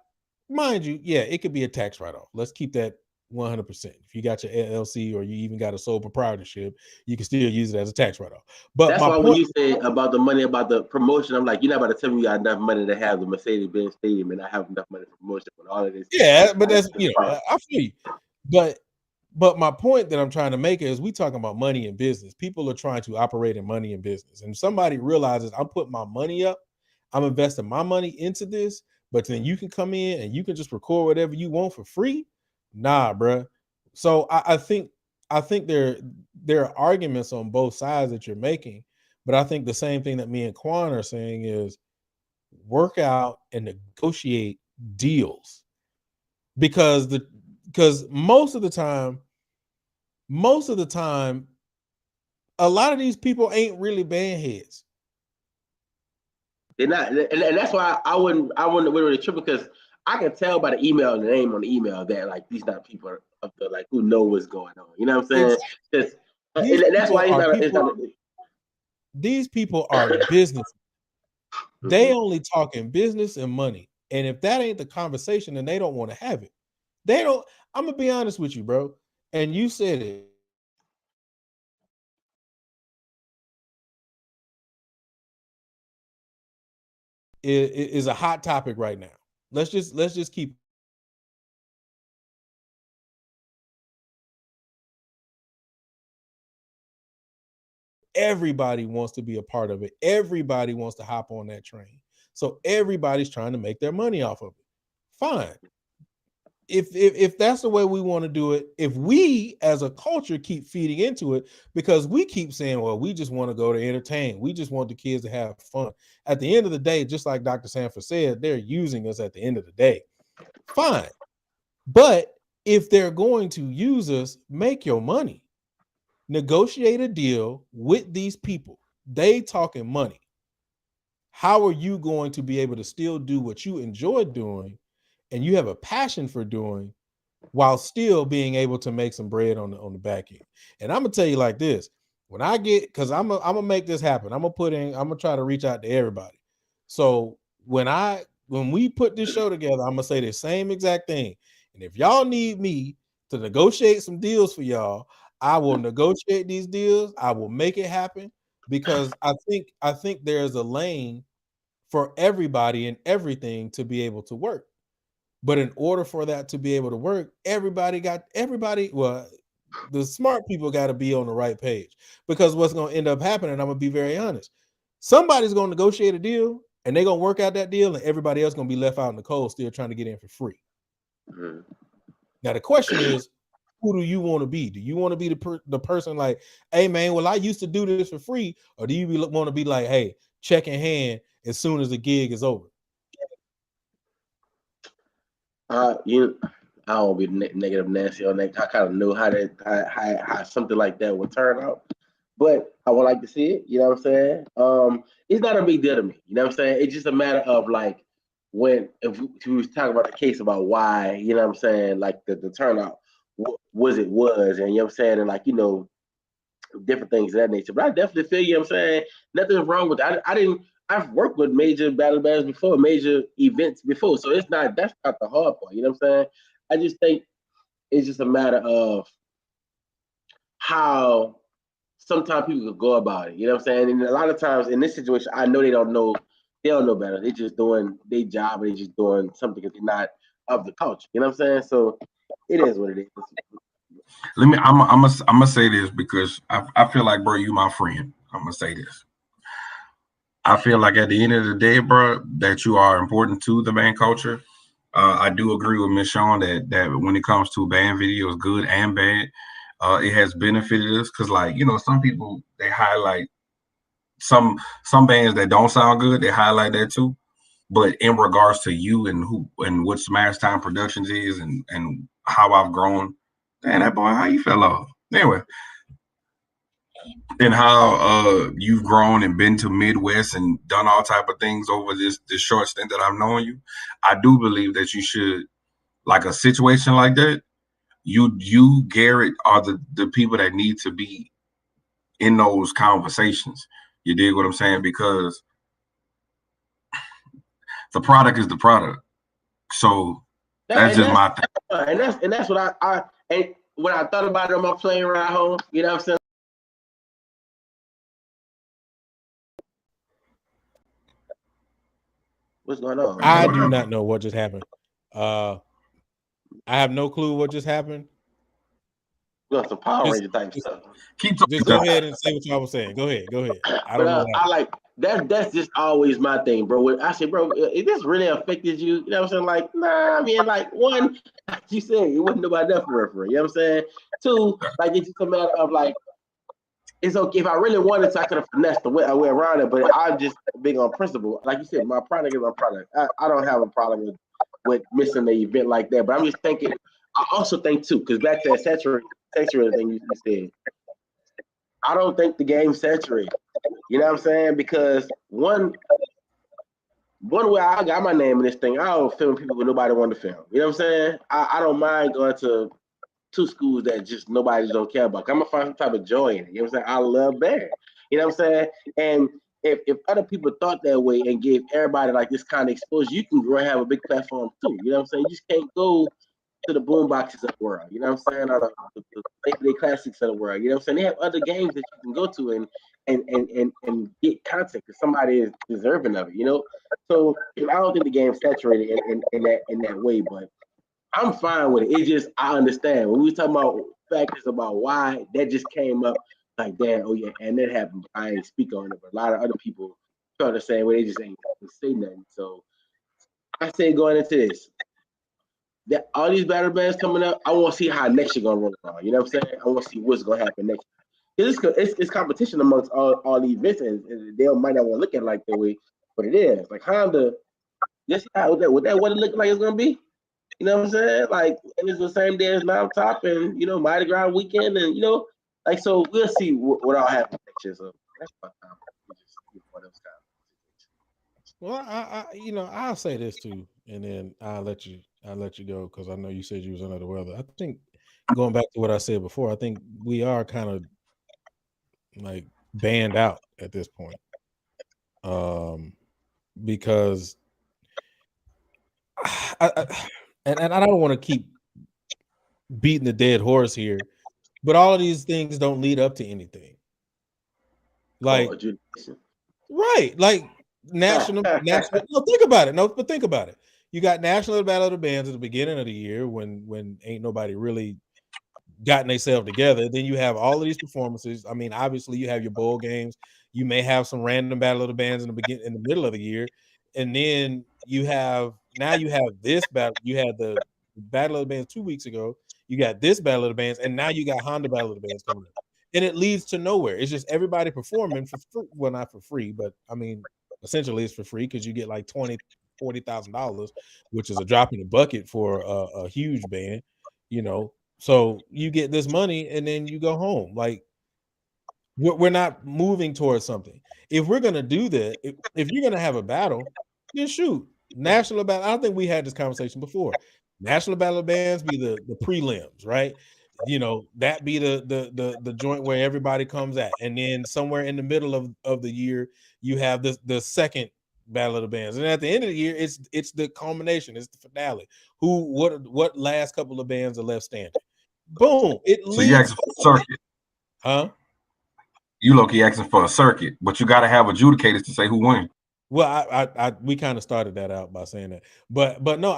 mind you, yeah, it could be a tax write-off. Let's keep that 100%. If you got your LLC or you even got a sole proprietorship, you can still use it as a tax write-off. But That's my why point, when you say about the money, about the promotion, I'm like, you're not about to tell me you got enough money to have the Mercedes-Benz Stadium and I have enough money for promotion when all of this. yeah, but that's, I feel you. But my point that I'm trying to make is we talking about money in business. People are trying to operate in money in business. And somebody realizes I'm putting my money up, I'm investing my money into this, but then you can come in and you can just record whatever you want for free. Nah, bruh. So I think there are arguments on both sides that you're making, but I think the same thing that me and Quan are saying is work out and negotiate deals, because most of the time, a lot of these people ain't really band heads. They're not, and that's why I wouldn't really trip, because I can tell by the email and the name on the email that like these not people of the like who know what's going on. You know what I'm saying? And that's why these people are business. They only talking business and money. And if that ain't the conversation, then they don't want to have it. They don't. I'm gonna be honest with you, bro. And you said it. It is a hot topic right now. Let's just keep. Everybody wants to be a part of it. Everybody wants to hop on that train. So everybody's trying to make their money off of it. Fine. If that's the way we want to do it, if we as a culture keep feeding into it, because we keep saying, well, we just want to go to entertain, we just want the kids to have fun. At the end of the day, just like Dr. Sanford said, they're using us at the end of the day. Fine. But if they're going to use us, make your money. Negotiate a deal with these people. They talking money. How are you going to be able to still do what you enjoy doing and you have a passion for doing, while still being able to make some bread on the back end? And I'm gonna tell you like this: when I get, because I'm gonna make this happen. I'm gonna try to reach out to everybody. So when we put this show together, I'm gonna say the same exact thing. And if y'all need me to negotiate some deals for y'all, I will negotiate these deals. I will make it happen, because I think there's a lane for everybody and everything to be able to work. But in order for that to be able to work, well, the smart people got to be on the right page, because what's going to end up happening, I'm going to be very honest, somebody's going to negotiate a deal and they're going to work out that deal, and everybody else going to be left out in the cold still trying to get in for free. Mm-hmm. Now, the question is, who do you want to be? Do you want to be the person like, hey, man, well, I used to do this for free? Or do you want to be like, hey, check in hand as soon as the gig is over? I don't be negative Nancy on that. I kind of know how something like that would turn out, but I would like to see it. You know what I'm saying? It's not a big deal to me. You know what I'm saying? It's just a matter of like, if we was talking about the case about why, you know what I'm saying, like the turnout was, and you know what I'm saying, and like, you know, different things of that nature. But I definitely feel, you know what I'm saying, nothing's wrong with that. I've worked with major battle bands before, major events before, so that's not the hard part. You know what I'm saying? I just think it's just a matter of how sometimes people could go about it. You know what I'm saying? And a lot of times in this situation, I know they don't know better. They're just doing their job, and they're just doing something that they're not of the culture. You know what I'm saying? So it is what it is. I'm gonna say this, because I feel like, bro, you my friend. I'm gonna say this. I feel like at the end of the day, bro, that you are important to the band culture. I do agree with Ms. Sean that when it comes to band videos, good and bad, it has benefited us, because, like, you know, some people, they highlight some bands that don't sound good, they highlight that too. But in regards to you and what Smash Time Productions is, and how I've grown, damn, that boy, how you fell off? Anyway, and how you've grown and been to Midwest and done all type of things over this short stint that I've known you, I do believe that you should, like a situation like that, you Garrett are the people that need to be in those conversations. You dig what I'm saying? Because the product is the product. So that's just my thing. And that's what And when I thought about it on my plane ride home, you know what I'm saying? What's going on? I do not know what just happened. I have no clue what just happened. Some Power Just- Ranger type stuff. Keep Just go ahead and say what y'all was saying. Go ahead. I don't know. I like that's just always my thing, bro. I said, bro, if this really affected you, you know what I'm saying? Like, nah, I mean, like, one, like you said, it wasn't nobody else for referee. You know what I'm saying? Two, like, it's just a matter of like, it's okay if I really wanted to, I could have finessed the way around it, but I'm just big on principle. Like you said, my product is my product. I don't have a problem with missing the event like that. But I'm just thinking, I also think too, because back to that saturated thing you said, I don't think the game's saturated. You know what I'm saying? Because one way I got my name in this thing, I don't film people with nobody want to film. You know what I'm saying? I don't mind going to two schools that just nobody just don't care about. I'm gonna find some type of joy in it. You know what I'm saying? I love band. You know what I'm saying? And if other people thought that way and gave everybody like this kind of exposure, you can grow and have a big platform too. You know what I'm saying? You just can't go to the boom boxes of the world. You know what I'm saying? Or the classics of the world. You know what I'm saying? They have other games that you can go to and get content because somebody is deserving of it. You know? So I don't think the game's saturated in that way, but I'm fine with it. It just I understand when we was talking about factors about why that just came up. Like, damn, oh yeah, and that happened. I ain't speak on it, but a lot of other people felt the same way. They just ain't say nothing. So I say going into this, that all these battle bands coming up, I want to see how next year gonna roll on. You know what I'm saying? I want to see what's gonna happen next year. It's competition amongst all the events, and they might not want to look at it like that way, but it is. Like Honda, just how what it look like it's gonna be. You know what I'm saying? Like, and it's the same day as Mount Top and, you know, Mardi Gras weekend. And, you know, like, so we'll see what all happens next year. So that's my time. Well, I'll say this too, and then I'll let you go because I know you said you was under the weather. I think going back to what I said before, I think we are kind of like banned out at this point. Because and I don't want to keep beating the dead horse here, but all of these things don't lead up to anything. Like, right? Like national. No, think about it. But think about it. You got National Battle of the Bands at the beginning of the year when ain't nobody really gotten themselves together. Then you have all of these performances. I mean, obviously you have your bowl games. You may have some random Battle of the Bands in the middle of the year, and then you have this battle. You had the Battle of the Bands 2 weeks ago. You got this Battle of the Bands, and now you got Honda Battle of the Bands coming up. And it leads to nowhere. It's just everybody performing for free. Well, not for free, but I mean, essentially it's for free because you get like $40,000, which is a drop in the bucket for a huge band, you know. So you get this money and then you go home. Like, we're not moving towards something. If we're gonna do that, if you're gonna have a battle, then shoot. National battle. I don't think we had this conversation before. National Battle of Bands be the prelims, right? You know, that be the joint where everybody comes at, and then somewhere in the middle of the year you have the second Battle of the Bands, and at the end of the year it's the culmination, it's the finale. What last couple of bands are left standing? Boom! So you asking for a circuit, huh? You low-key asking for a circuit, but you got to have adjudicators to say who wins. Well, we kind of started that out by saying that, but no,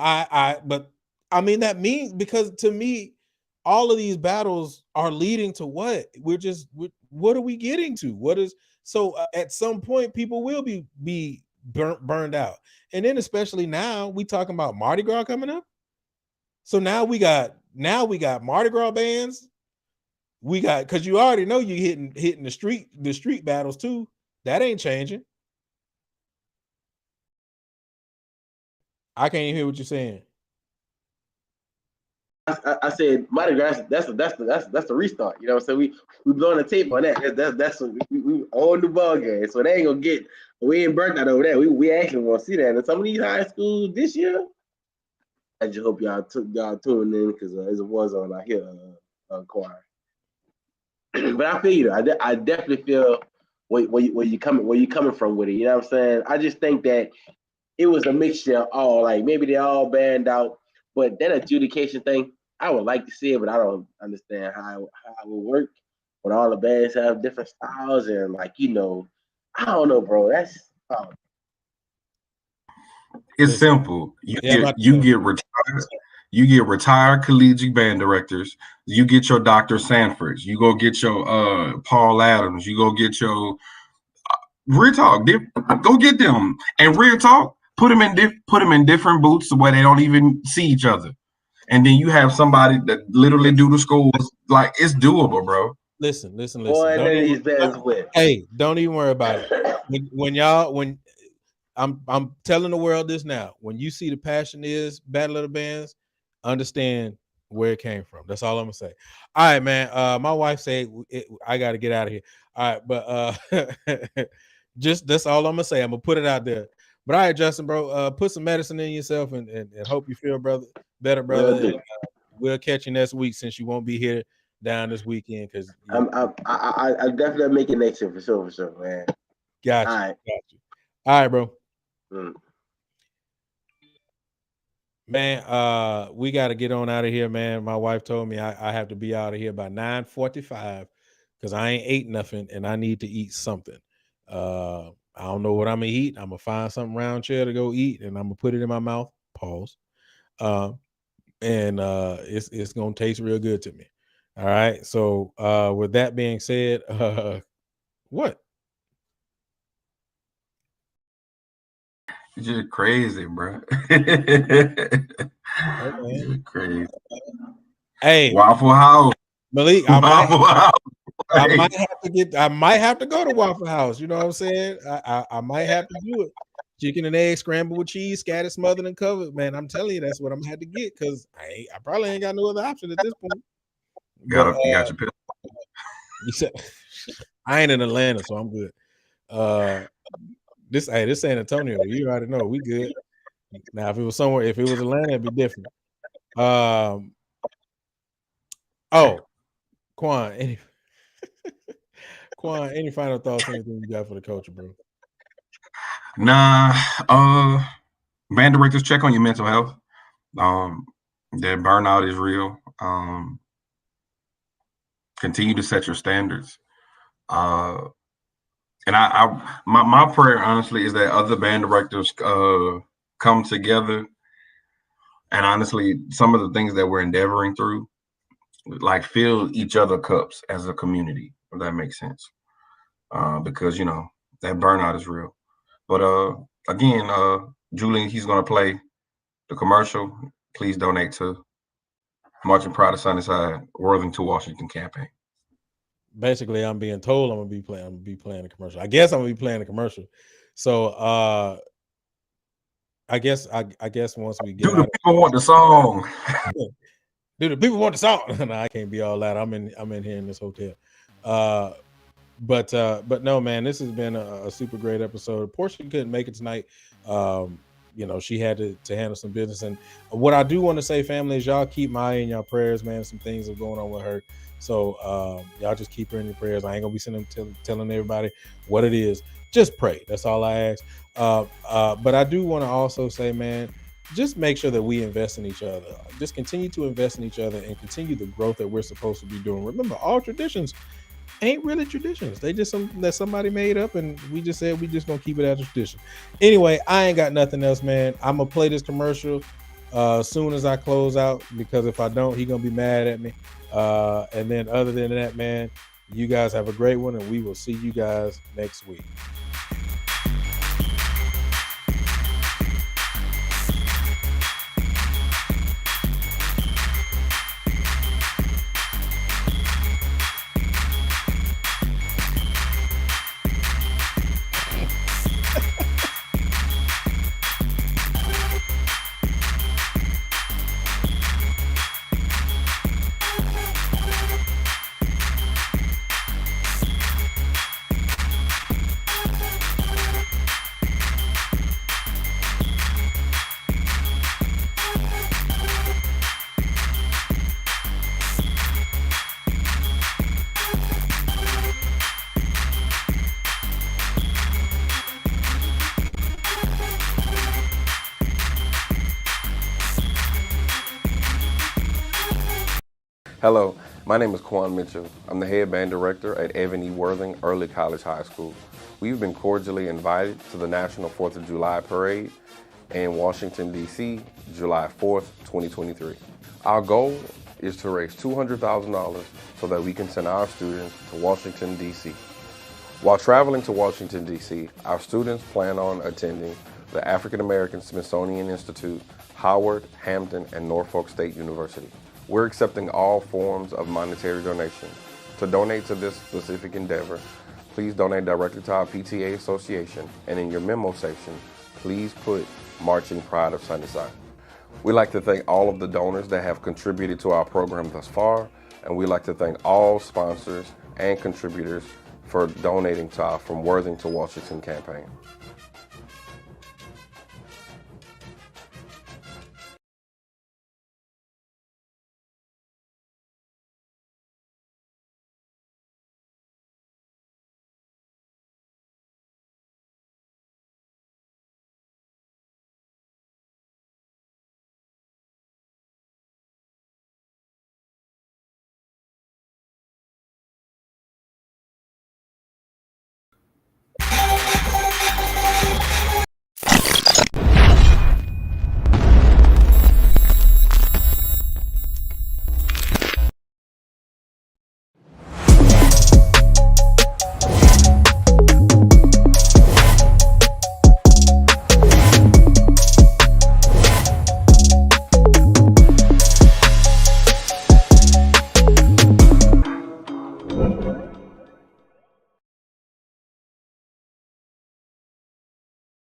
but I mean that means, because to me, all of these battles are leading to what? What are we getting to? What is so at some point people will be burned out, and then especially now we talking about Mardi Gras coming up. So now we got Mardi Gras bands. We got, because you already know you hitting the street battles too. That ain't changing. I can't even hear what you're saying. I said Mardi Gras. That's the restart. You know, so we blowing the tape on that. That's what we all new ball game. So they ain't gonna get. We ain't burnt out over there. We actually want to see that. And some of these high schools this year, I just hope y'all tuning in because it's a war zone out here, choir. But I feel you. I definitely feel where you coming from with it. You know what I'm saying? I just think that it was a mixture of all, like maybe they all banned out, but that adjudication thing, I would like to see it, but I don't understand how it would work when all the bands have different styles and like I don't know, bro. That's It's Listen, simple. yeah, I'm about You to get retired. You get retired collegiate band directors. You get your Dr. Sanfords. You go get your Paul Adams. You go get your real talk. Go get them and real talk. Put them in different booths where they don't even see each other. And then you have somebody that literally do the scores. Like it's doable, bro. listen. boy, and Don't then even, these bands win. hey, don't even worry about it. When I'm telling the world this now. When you see the Passion is Battle of the Bands, understand where it came from. That's all I'm gonna say. All right, man. My wife said I got to get out of here. All right, but just that's all I'm gonna say. I'm gonna put it out there. But all right, Justin, bro, put some medicine in yourself and hope you feel better, brother. And, we'll catch you next week since you won't be here down this weekend because I definitely make it next year for sure, man. Got All right. All right, bro. Mm. Man, we got to get on out of here, man. My wife told me I have to be out of here by 9:45 because I ain't ate nothing and I need to eat something. I don't know what I'm gonna eat. I'm gonna find something round chair to go eat and I'm gonna put it in my mouth. Pause. And it's gonna taste real good to me. All right. So with that being said, what? It's just crazy, bro. Just crazy. Hey, Waffle House. Malik, Waffle House. I might have to go to Waffle House. You know what I'm saying? I might have to do it. Chicken and egg scrambled with cheese, scattered, smothered, and covered. Man, I'm telling you, that's what I'm gonna have to get because I probably ain't got no other option at this point. You got your pill. You said I ain't in Atlanta, so I'm good. This San Antonio. You already know we good. Now, if it was Atlanta, it'd be different. Quan, any final thoughts? Anything you got for the culture, bro? Nah, band directors, check on your mental health. That burnout is real. Continue to set your standards. And my prayer honestly is that other band directors come together. And honestly, some of the things that we're endeavoring through, like fill each other cups as a community, if that makes sense. Because that burnout is real. But again, Julian, he's gonna play the commercial. Please donate to Marching Pride of Sunnyside, Worthington, Washington campaign. Basically, I'm being told I'm gonna be playing the commercial. I guess I'm gonna be playing the commercial. So I guess once we get do the people want the song? Do the people want the song? No, I can't be all that. I'm in here in this hotel. But no, man, this has been a super great episode. Portia couldn't make it tonight. She had to handle some business. And what I do want to say, family, is y'all keep Maya in y'all prayers, man. Some things are going on with her. So y'all just keep her in your prayers. I ain't gonna be telling everybody what it is. Just pray. That's all I ask. But I do want to also say, man, just make sure that we invest in each other. Just continue to invest in each other and continue the growth that we're supposed to be doing. Remember, all traditions ain't really traditions. They just something that somebody made up, and we just said we just gonna keep it as a tradition. Anyway, I ain't got nothing else, man. I'm gonna play this commercial as soon as I close out, because if I don't, he gonna be mad at me. And then other than that, man, you guys have a great one, and we will see you guys next week. Hello, my name is Quan Mitchell. I'm the head band director at Evan E. Worthing Early College High School. We've been cordially invited to the National 4th of July Parade in Washington, D.C., July 4th, 2023. Our goal is to raise $200,000 so that we can send our students to Washington, D.C. While traveling to Washington, D.C., our students plan on attending the African American Smithsonian Institute, Howard, Hampton, and Norfolk State University. We're accepting all forms of monetary donation. To donate to this specific endeavor, please donate directly to our PTA association, and in your memo section, please put Marching Pride of Sunnyside. We'd like to thank all of the donors that have contributed to our program thus far, and we'd like to thank all sponsors and contributors for donating to our From Worthing to Washington campaign.